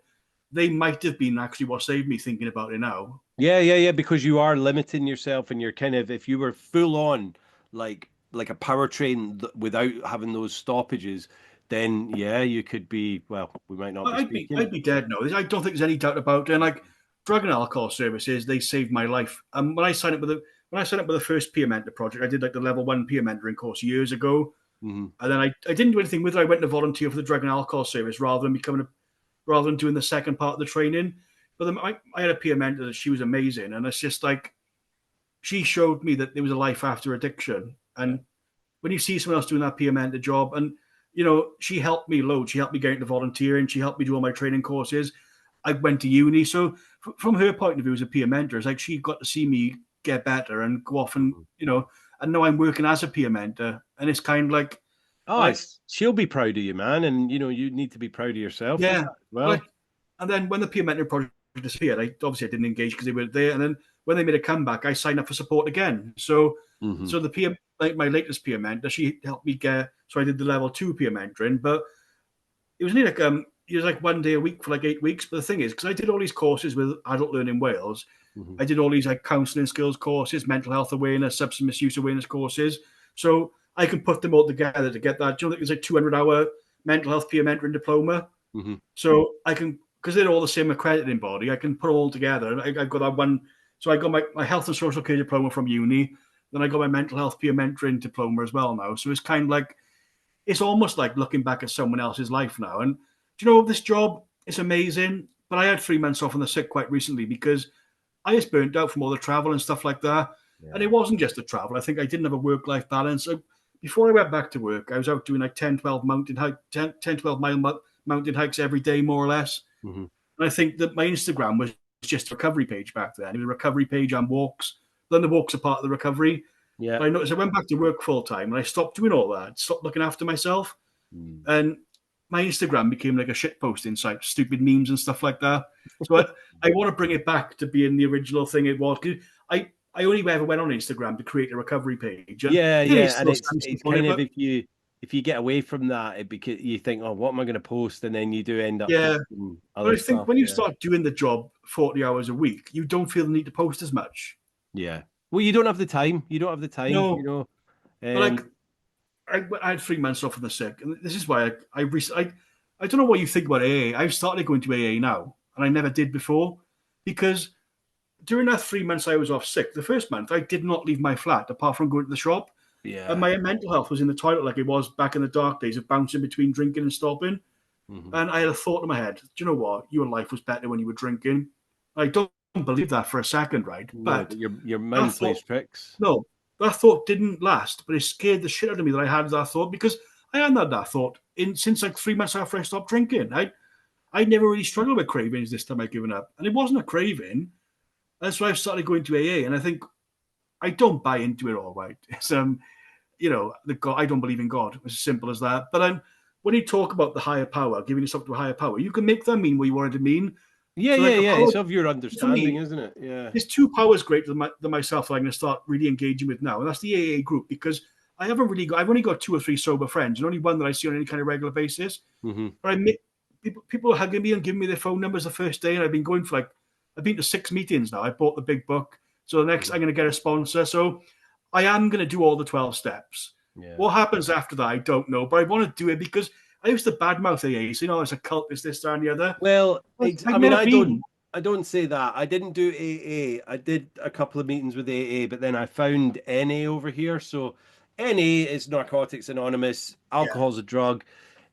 they might have been actually what saved me thinking about it now. Yeah, yeah, yeah, because you are limiting yourself, and you're kind of, if you were full on like a powertrain without having those stoppages, then yeah, you could be, well, we might not be I'd speaking. be dead now. I don't think there's any doubt about it. And like drug and alcohol services, they saved my life. When I signed up with the first peer mentor project, I did like the level 1 peer mentoring course years ago, Hmm. and then I didn't do anything with it. I went to volunteer for the drug and alcohol service rather than doing the second part of the training. But then I had a peer mentor that she was amazing, and it's just like she showed me that there was a life after addiction. Yeah. And when you see someone else doing that peer mentor job, and she helped me load. She helped me get into volunteering. She helped me do all my training courses. I went to uni, so from her point of view as a peer mentor, it's like she got to see me get better and go off and Mhm. and now I'm working as a peer mentor, and it's kind of like, Oh, like she'll be proud of you, man, and you need to be proud of yourself for yeah, that as well. like, and then when the peer mentor project disappeared, I didn't engage because they were there, and then when they made a comeback, I signed up for support again. So Hmm. so the peer like my latest peer mentor, she helped me get. So I did the level 2 peer mentoring, but it was only like it was like 1 day a week for like 8 weeks. But the thing is, because I did all these courses with Adult Learning Wales, Hmm. I did all these like counselling skills courses, mental health awareness, substance misuse awareness courses. So I can put them all together to get that. Do you know, there's like 200-hour mental health peer mentoring diploma. Hmm. So I can, because they're all the same accrediting body, I can put them all together. I've got that one. So I got my health and social care diploma from uni. Then I got my mental health peer mentoring diploma as well now. So it's kind of like, it's almost like looking back at someone else's life now. And do you know, this job is amazing, but I had 3 months off on the sick quite recently because I was burnt out from all the travel and stuff like that. And Yeah. it wasn't just the travel. I think I didn't have a work-life balance. So before I went back to work, I was out doing like 10, 12 12 mile mountain hikes every day, more or less. Hmm. And I think that my Instagram was just a recovery page back then. It was a recovery page and walks. Then the walks are part of the recovery. Yeah. But I noticed I went back to work full time and I stopped doing all that, stopped looking after myself. Mm. And my Instagram became like a shit posting site, stupid memes and stuff like that. So I want to bring it back to being the original thing it was. 'Cause I only ever went on Instagram to create a recovery page. And Yeah, there is yeah, and still it's some stuff it's on it, kind of, but if you get away from that, you think, oh, what am I going to post, and then you do end up yeah. posting But other I think stuff. when you Yeah, start doing the job 40 hours a week, you don't feel the need to post as much. yeah. Well, you don't have the time. You don't have the time. No, but like Um, I had 3 months off of the sick, and this is why I don't know what you think about AA. I've started going to AA now, and I never did before because during that 3 months I was off sick, the first month I did not leave my flat apart from going to the shop, and yeah. my mental health was in the toilet like it was back in the dark days of bouncing between drinking and stopping. Hmm. And I had a thought in my head: do you know what? Your life was better when you were drinking. I don't believe that for a second, right? No, But but your that mind thought plays tricks. no, that thought didn't last, but it scared the shit out of me that I had that thought because I hadn't had that thought in since like 3 months after I stopped drinking. I never really struggled with cravings this time I'd given up. And it wasn't a craving. That's why I've started going to AA. And I think I don't buy into it all right. It's the God, I don't believe in God. It's as simple as that. But when you talk about the higher power, giving yourself to a higher power, you can make that mean what you want it to mean. Yeah, So yeah, like a yeah. power It's of your for understanding, me, isn't it? Yeah. there's two powers greater than myself that I'm going to start really engaging with now, and that's the AA group because I've only got two or three sober friends, and only one that I see on any kind of regular basis. Hmm. But people are hugging me and giving me their phone numbers the first day, and I've been to 6 meetings now. I bought the big book, so the next Hmm. I'm going to get a sponsor. So I am going to do all the 12 steps. Yeah. What happens after that, I don't know, but I want to do it because I used to badmouth AA, so it's a cult, it's this, that, and the other. Well, I've I mean, never been. I don't say that. I didn't do AA. I did a couple of meetings with AA, but then I found NA over here. So NA is Narcotics Anonymous. Yeah, Alcohol's a drug.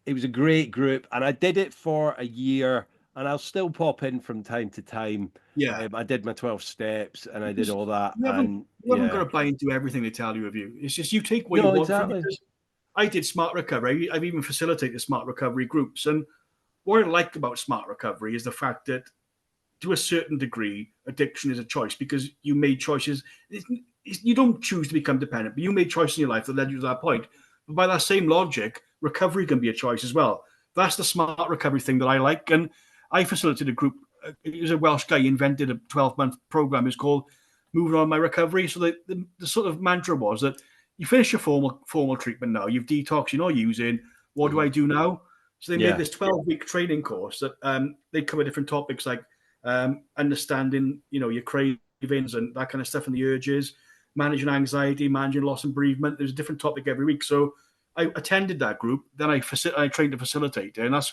It was a great group, and I did it for a year, and I'll still pop in from time to time. yeah. I did my 12 steps, and I did Because all that, you haven't and you haven't got yeah, to buy into everything they tell you of you. It's just you take what you no, want from it. exactly. Because I did smart recovery. I've even facilitated smart recovery groups. And what I like about smart recovery is the fact that to a certain degree, addiction is a choice because you made choices. You don't choose to become dependent, but you made choices in your life that led you to that point. But by that same logic, recovery can be a choice as well. That's the smart recovery thing that I like. And I facilitated a group. It was a Welsh guy. He invented a 12-month program. It's called Moving On My Recovery. So the sort of mantra was that you finish your formal treatment now. You've detoxed. You're not using. What do Hmm. I do now? So they made Yeah. this 12-week training course that they cover different topics like understanding, your cravings and that kind of stuff and the urges, managing anxiety, managing loss and bereavement. There's a different topic every week. So I attended that group. Then I trained to facilitate it, and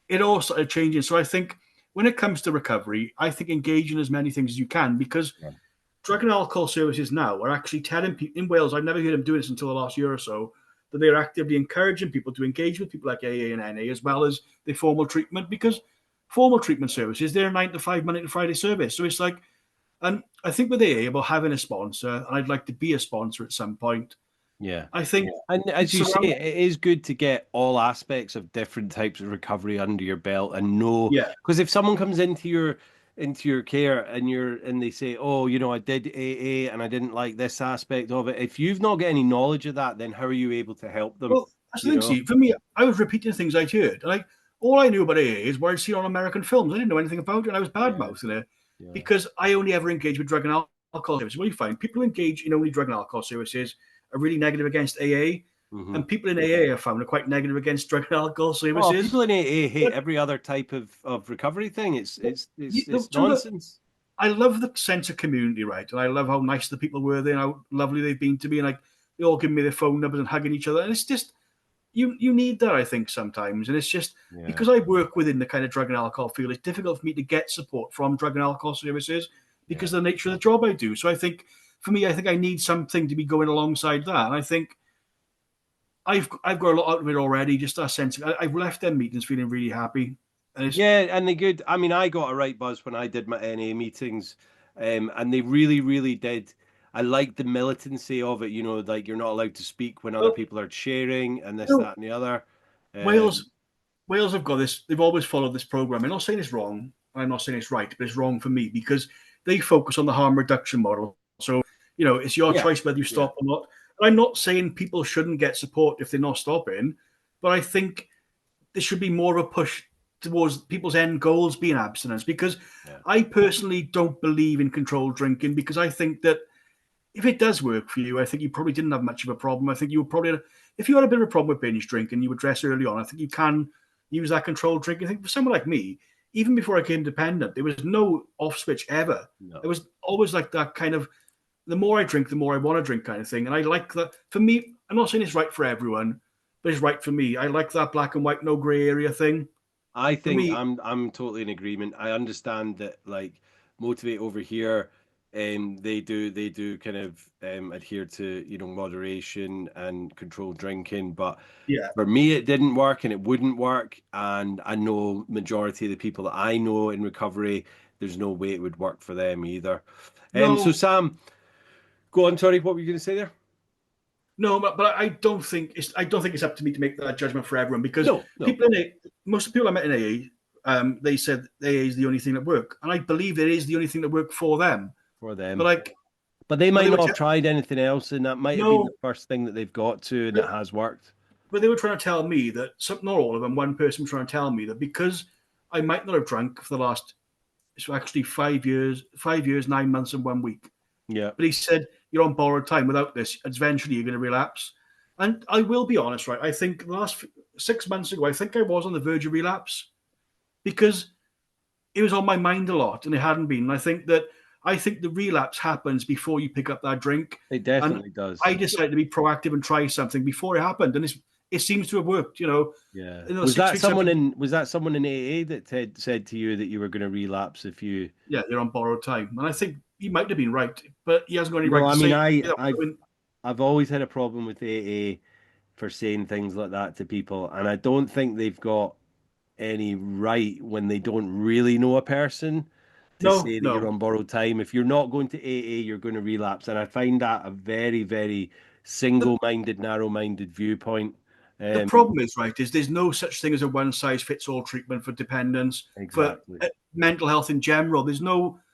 it all started changing. So I think when it comes to recovery, I think engage in as many things as you can because Yeah. drug and alcohol services now are actually telling people in Wales. I've never heard them doing this until the last year or so. That they're actively encouraging people to engage with people like AA and NA as well as the formal treatment because formal treatment services they're a 9 to 5 Monday to Friday service. So it's like, and I think with AA about having a sponsor, and I'd like to be a sponsor at some point. Yeah. I think And as you say, surround, it is good to get all aspects of different types of recovery under your belt and know yeah. because if someone comes into your care and they say, "Oh, I did AA and I didn't like this aspect of it." If you've not got any knowledge of that, then how are you able to help them? Well, that's the You thing. know? See, for me, I was repeating things I'd heard. Like all I knew about AA is what I'd seen on American films. I didn't know anything about it, and I was bad Yeah. mouthing it Yeah. because I only ever engaged with drug and alcohol services. What do you find? People who engage in only drug and alcohol services are really negative against AA, Hmm. and people in AA are found are quite negative against drug and alcohol Oh, services. people in AA hate But every other type of recovery thing. It's so nonsense. I love the sense of community, right? And I love how nice the people were there and how lovely they've been to me, and like they all give me their phone numbers and hugging each other, and it's just you need that, I think, sometimes. And it's just Yeah. because I work within the kind of drug and alcohol field, it's difficult for me to get support from drug and alcohol services Yeah. because of the nature of the job I do. So I think for me, I think I need something to be going alongside that. And I think I've got a lot out of it already. Just that sense, I've left them meetings feeling really happy. And it's Yeah, and they good. I mean, I got a right buzz when I did my NA meetings, and they really, really did. I liked the militancy of it. Like you're not allowed to speak when other well, people are sharing, and this, you know, that, and the other. Um, Wales Wales have got this. They've always followed this program. I'm not saying it's wrong. I'm not saying it's right, but it's wrong for me because they focus on the harm reduction model. So it's your yeah, choice whether you yeah, stop or not. I'm not saying people shouldn't get support if they're not stopping, but I think there should be more of a push towards people's end goals being abstinence because yeah, I personally don't believe in controlled drinking because I think that if it does work for you, I think you probably didn't have much of a problem. I think you were probably, if you had a bit of a problem with binge drinking, you address early on. I think you can use that controlled drinking. I think for someone like me, even before I came dependent, there was no off switch ever. It no. was always like that kind of the more I drink, the more I want to drink kind of thing. And I like that. For me, I'm not saying it's right for everyone, but it's right for me. I like that black and white, no gray area thing. I For think me, I'm totally in agreement. I understand that like motivate over here, they do kind of adhere to moderation and controlled drinking, but yeah. for me it didn't work and it wouldn't work, and I know majority of the people that I know in recovery, there's no way it would work for them either. So No, Sam, go on. Sorry, what were you going to say there? No, but I don't think it's up to me to make that judgment for everyone because No, no, most of the people I met in AA, they said AA is the only thing that worked, and I believe it is the only thing that worked for them. for But them. like, But they but might they were not have tried anything else, and that might have been the no, first thing that they've got to, and it but, has worked. but they were trying to tell me that not all of them. One person was trying to tell me that because I might not have drunk for the last it's actually 5 years, 5 years, 9 months, and 1 week. Yeah. But he said, you're on borrowed time. Without this, eventually you're going to relapse. And I will be honest, right? I think the last 6 months ago, I think I was on the verge of relapse because it was on my mind a lot and it hadn't been. And I think the relapse happens before you pick up that drink. It And definitely does. I decided to be proactive and try something before it happened. And it seems to have worked, Yeah. In the Was 6 that weeks, someone in AA that said to you that you were going to relapse if you? yeah, they're on borrowed time. And I think he might have been right, but he hasn't got any No, right to I mean, say I've always had a problem with AA for saying things like that to people, and I don't think they've got any right when they don't really know a person to no, say that you're no. on borrowed time. If you're not going to AA, you're going to relapse, and I find that a very, very The, single-minded, narrow-minded viewpoint. the problem is, right, is there's no such thing as a one size fits all treatment for dependence, for Exactly. mental health in general.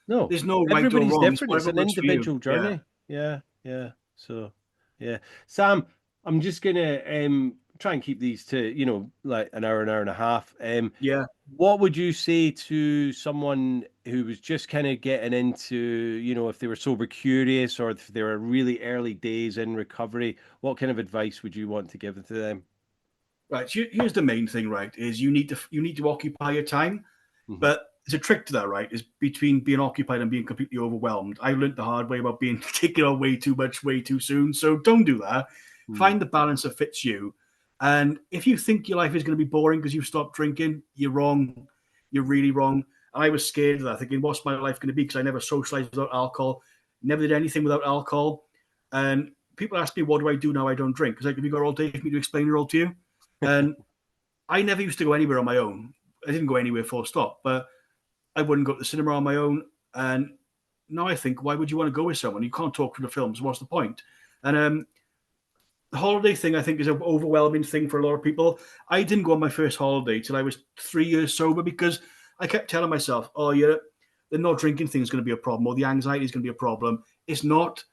No, There's no right or everybody's wrong. It's different. It's whatever an works for you. individual Yeah, journey. Yeah, yeah. So, yeah. Sam, I'm just gonna try and keep these to, like an hour and a half. yeah. What would you say to someone who was just kind of getting into, if they were sober curious or if they were really early days in recovery, what kind of advice would you want to give to them? Right. Here's the main thing, right? Is you need to occupy your time, Hmm. but there's a trick to that, right? Is between being occupied and being completely overwhelmed. I learned the hard way about being taking on way too much, way too soon. So don't do that. Hmm. Find the balance that fits you. And if you think your life is going to be boring because you've stopped drinking, you're wrong. You're really wrong. And I was scared of that, thinking, what's my life going to be? Because I never socialized without alcohol, never did anything without alcohol. And people ask me, what do I do now I don't drink? Because like, have you got all day for me to explain it all to you? And I never used to go anywhere on my own. I didn't go anywhere full stop, but I wouldn't go to the cinema on my own. And now I think, why would you want to go with someone? You can't talk through the films. What's the point? And the holiday thing, I think, is an overwhelming thing for a lot of people. I didn't go on my first holiday till I was 3 years sober because I kept telling myself, oh, yeah, the not drinking thing is going to be a problem or the anxiety is going to be a problem. It's not.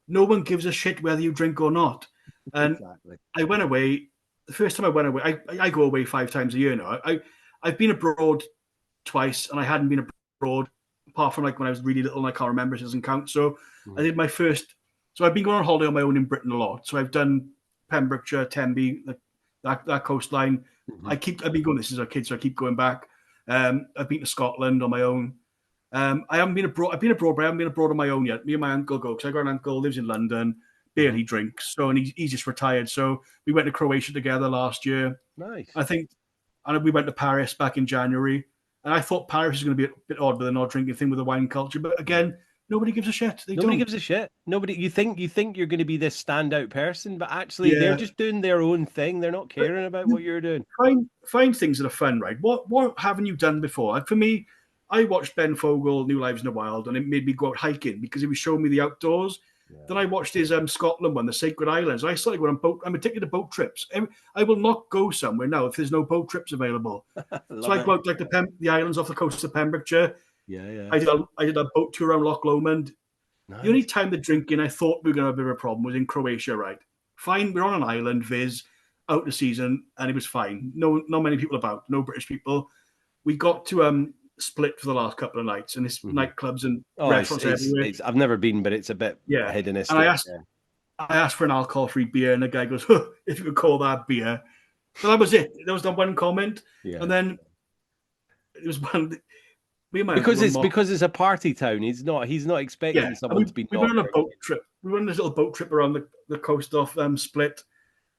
No one gives a shit whether you drink or not. And Exactly. I went away. The first time I went away, I go away 5 times a year now. I've been abroad twice, and I hadn't been abroad apart from like when I was really little, and I can't remember. It doesn't count. So I Mhm. did my first. So I've been going on holiday on my own in Britain a lot. So I've done Pembrokeshire, Tenby, that coastline. Mhm. I've been going this as a kid, so I keep going back. I've been to Scotland on my own. I haven't been abroad. I've been abroad, but I haven't been abroad on my own yet. Me and my uncle go because I got an uncle lives in London, Mhm. barely drinks, so and he's just retired. So we went to Croatia together last year. Nice. I think, and we went to Paris back in January. And I thought Paris is going to be a bit odd with the not drinking thing with the wine culture, but again, nobody gives a shit. They Nobody don't. gives a shit. Nobody. You think you're going to be this standout person, but actually they're Yeah, just doing their own thing. They're not but caring about you what you're doing. find things that are fun, right? What haven't you done before? Like for me, I watched Ben Fogle New Lives in the Wild, and it made me go out hiking because he was showing me the outdoors. Then Yeah. I watched his Scotland one, the Sacred Islands. I started going on boat. I'm addicted to boat trips. I will not go somewhere now if there's no boat trips available. I So love I it. go out like the islands off the coast of Pembrokeshire. Yeah, yeah. I did a boat tour around Loch Lomond. The only Nice. time the drinking I thought we were going to have a bit of a problem was in Croatia, right? Fine, we're on an island, Viz, out the season, and it was fine. No, not many people about, no British people. We got to Split for the last couple of nights, and there's Hmm. nightclubs and Oh, it's restaurants it's everywhere. it's. I've never been, but it's a bit Yeah, and hedonistic. Yeah. I asked for an alcohol-free beer, and the guy goes, huh, "If you could call that beer." But that was it. There was that one comment, Yeah. and then it was one. Me and my uncle Because were it's mocked. because it's a party town. He's not Yeah, expecting and someone to we be we went not on a boat drinking. trip. We went on this little boat trip around the coast of Split.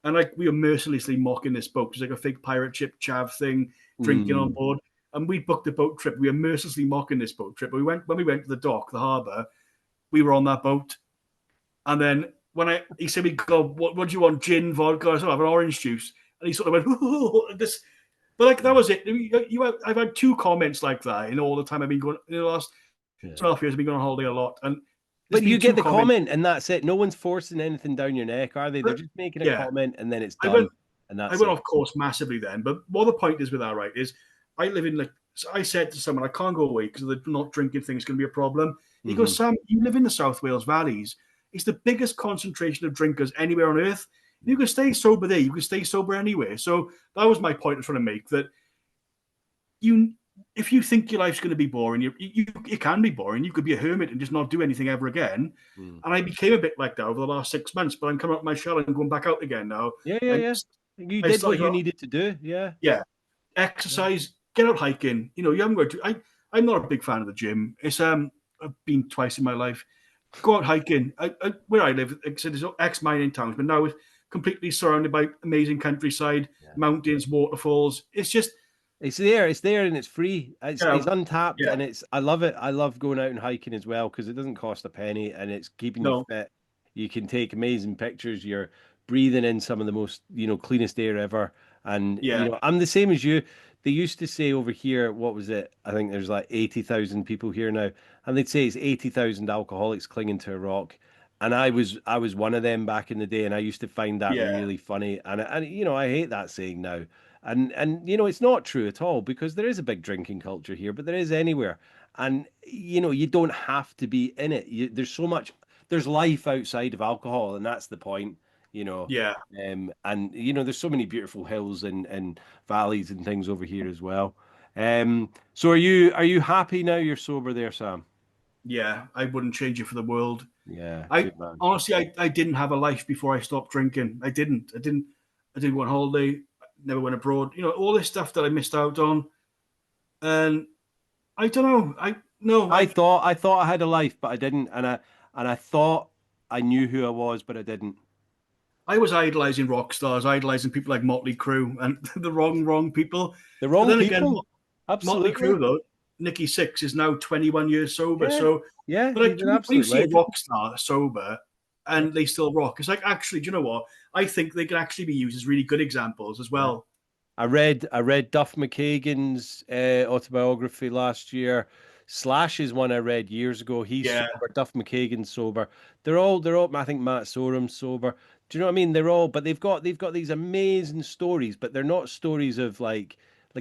And like we were mercilessly mocking this boat. It was like a fake pirate ship chav thing, drinking on Mm. board. And we booked a boat trip. We were mercilessly mocking this boat trip. But when we went to the dock, the harbour, we were on that boat. And then he said, "We go, what do you want? Gin, vodka?" I said, "I have an orange juice." And he sort of went, this. But like that was it. I've had two comments like that in all the time I've been going. In the last Yeah. 12 years, I've been going on holiday a lot, and there's But you been get two the comments. comment, and that's it. No one's forcing anything down your neck, are they? They're But just making a yeah, comment, and then it's I done, went and I that's went it. off course massively then. But what the point is with that, right, is I live in so I said to someone, I can't go away because the not drinking thing is going to be a problem. He Hmm. goes, Sam, you live in the South Wales valleys. It's the biggest concentration of drinkers anywhere on earth. If you can stay sober there, you can stay sober anywhere. So that was my point I was trying to make, that you if you think your life's going to be boring, it can be boring. You could be a hermit and just not do anything ever again. Mm. And I became a bit like that over the last 6 months, but I'm coming out of my shell and going back out again now. Yeah, yeah, And yeah. You I did what started, you needed to do. Yeah. yeah, Yeah. exercise, get out hiking. You haven't got to. I'm not a big fan of the gym. I've been twice in my life. Go out hiking. Where I live, like I said, there's ex-mining towns, but now it's completely surrounded by amazing countryside, Yeah. mountains, waterfalls. It's just, It's there, and it's free. It's untapped, yeah, and I love it. I love going out and hiking as well because it doesn't cost a penny, and it's keeping you no, fit. You can take amazing pictures. You're breathing in some of the most, cleanest air ever. And yeah, I'm the same as you. They used to say over here, what was it? I think there's like 80,000 people here now, and they'd say it's 80,000 alcoholics clinging to a rock. And I was one of them back in the day, and I used to find that yeah, really funny. And I hate that saying now. And it's not true at all because there is a big drinking culture here, but there is anywhere. And you don't have to be in it. There's so much. There's life outside of alcohol, and that's the point. You know, yeah, and there's so many beautiful hills and valleys and things over here as well. So are you happy now you're sober there, Sam? yeah. I wouldn't change it for the world. Yeah, I good man. honestly, I didn't have a life before I stopped drinking. I didn't go on holiday. Never went abroad. All this stuff that I missed out on. And I don't know. I no, I thought I had a life, but I didn't, and I thought I knew who I was, but I didn't. I was idolizing rock stars, idolizing people like Motley Crue, and the wrong people. The But wrong then again, people. Motley Absolutely. Crue though, Nikki Sixx is now 21 years sober. Yeah. So, Yeah, but he's an when you absolute see a legend. rock star sober Yeah. and they still rock, it's like, actually, do you know what? I think they can actually be used as really good examples as Yeah. well. I read Duff McKagan's autobiography last year. Slash's one I read years ago. He's Yeah, sober. Duff McKagan's sober. They're all. I think Matt Sorum's sober. Do you know what I mean? They're all, but they've got these amazing stories, but they're not stories of like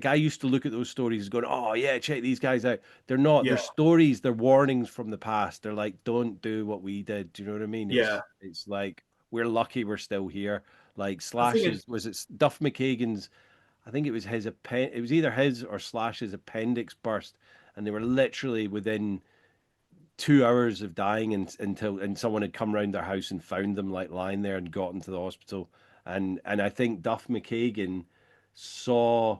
I used to look at those stories going, oh yeah, check these guys out. They're not. They're yeah, stories. They're warnings from the past. They're like, don't do what we did. Do you know what I mean? yeah. It's like we're lucky we're still here. Like I think it's Slash's was it Duff McKagan's. I think it was it was either his or Slash's appendix burst, and they were literally within 2 hours of dying until someone had come round their house and found them like lying there and got into the hospital. And I think Duff McKagan saw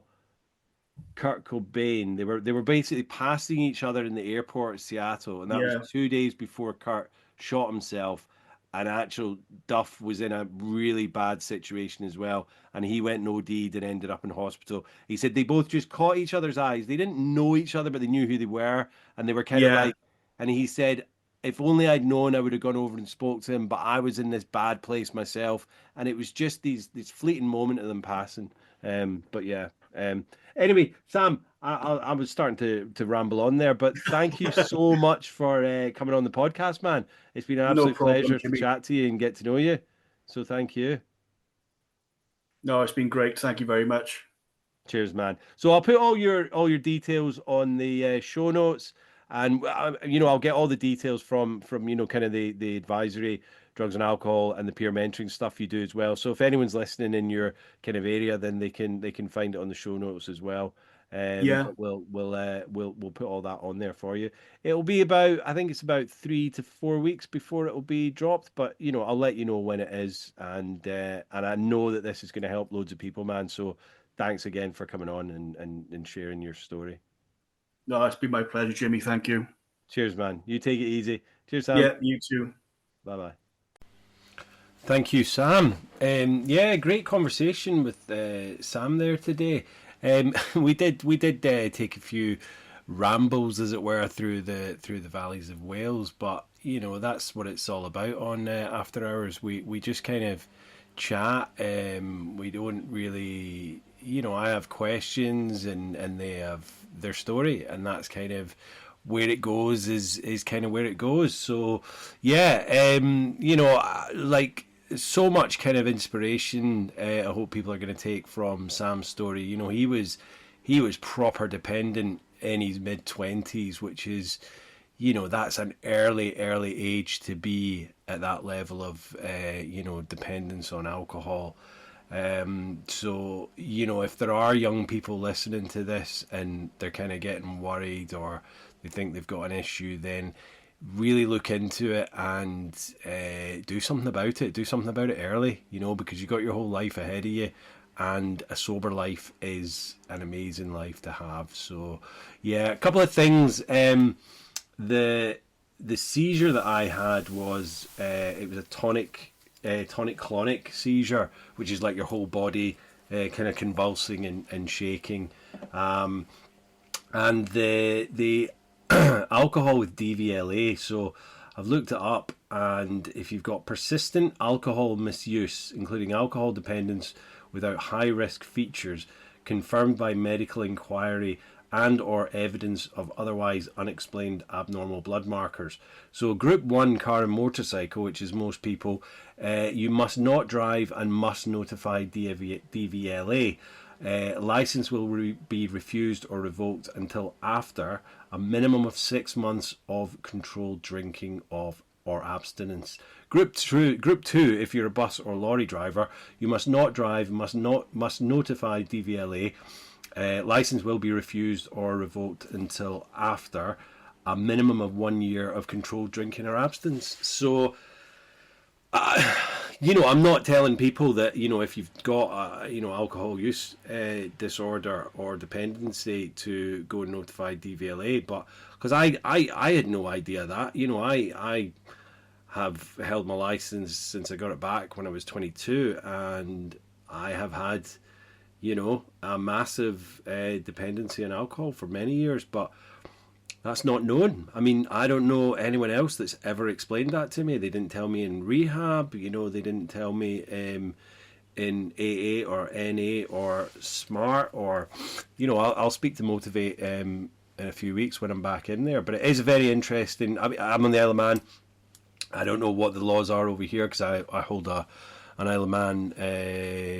Kurt Cobain. They were basically passing each other in the airport at Seattle, and that was yeah, 2 days before Kurt shot himself. And actual Duff was in a really bad situation as well, and he went and OD'd and ended up in hospital. He said they both just caught each other's eyes. They didn't know each other, but they knew who they were, and they were kind of yeah. like. And he said, if only I'd known, I would have gone over and spoke to him. But I was in this bad place myself, and it was just this fleeting moment of them passing. But yeah. Anyway, Sam, I was starting to ramble on there, but thank you so much for coming on the podcast, man. It's been an No absolute problem, pleasure to Jimmy. chat to you and get to know you. So thank you. No, it's been great. Thank you very much. Cheers, man. So I'll put all your details on the show notes, and I'll get all the details from kind of the advisory, drugs and alcohol, and the peer mentoring stuff you do as well. So if anyone's listening in your kind of area, then they can find it on the show notes as well. Yeah. But we'll put all that on there for you. It'll be about, I think it's about 3 to 4 weeks before it will be dropped, but I'll let you know when it is, and I know that this is going to help loads of people, man. So thanks again for coming on and sharing your story. No, it's been my pleasure, Jimmy. Thank you. Cheers, man. You take it easy. Cheers, Sam. Yeah, you too. Bye bye. Thank you, Sam. Yeah, great conversation with Sam there today. We did take a few rambles, as it were, through the valleys of Wales, but that's what it's all about on After Hours. We just kind of chat. We don't really, I have questions and they have their story, and that's kind of where it goes is kind of where it goes. So yeah, like so much kind of inspiration. I hope people are going to take from Sam's story. He was proper dependent in his mid 20s, which is, that's an early age to be at that level of dependence on alcohol. So, if there are young people listening to this and they're kind of getting worried or they think they've got an issue, then really look into it and do something about it. Do something about it early, because you got your whole life ahead of you, and a sober life is an amazing life to have. So, yeah, a couple of things. The seizure that I had was it was a tonic-clonic seizure, which is like your whole body kind of convulsing and shaking, and the alcohol with DVLA. So I've looked it up, and if you've got persistent alcohol misuse, including alcohol dependence without high risk features confirmed by medical inquiry and or evidence of otherwise unexplained abnormal blood markers. So group 1 car and motorcycle, which is most people, you must not drive and must notify DVLA. License will be refused or revoked until after a minimum of 6 months of controlled drinking or abstinence. Group 2, if you're a bus or lorry driver, you must not drive, must notify DVLA. License will be refused or revoked until after a minimum of 1 year of controlled drinking or abstinence. So, I'm not telling people that, if you've got alcohol use disorder or dependency to go and notify DVLA, but because I had no idea that, I have held my license since I got it back when I was 22, and I have had, a massive dependency on alcohol for many years, but that's not known. I mean, I don't know anyone else that's ever explained that to me. They didn't tell me in rehab, they didn't tell me in AA or NA or SMART, or, I'll speak to Motivate in a few weeks when I'm back in there. But it is very interesting. I'm on the Isle of Man. I don't know what the laws are over here because I hold an Isle of Man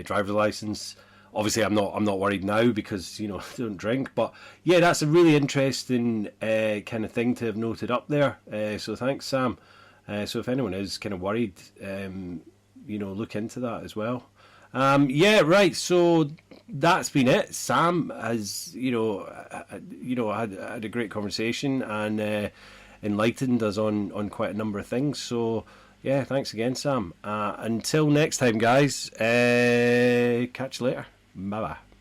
driver's license. Obviously, I'm not worried now because I don't drink. But yeah, that's a really interesting kind of thing to have noted up there. So thanks, Sam. So if anyone is kind of worried, look into that as well. Yeah, right. So that's been it. Sam has, had a great conversation and enlightened us on quite a number of things. So yeah, thanks again, Sam. Until next time, guys. Catch you later. Bye bye.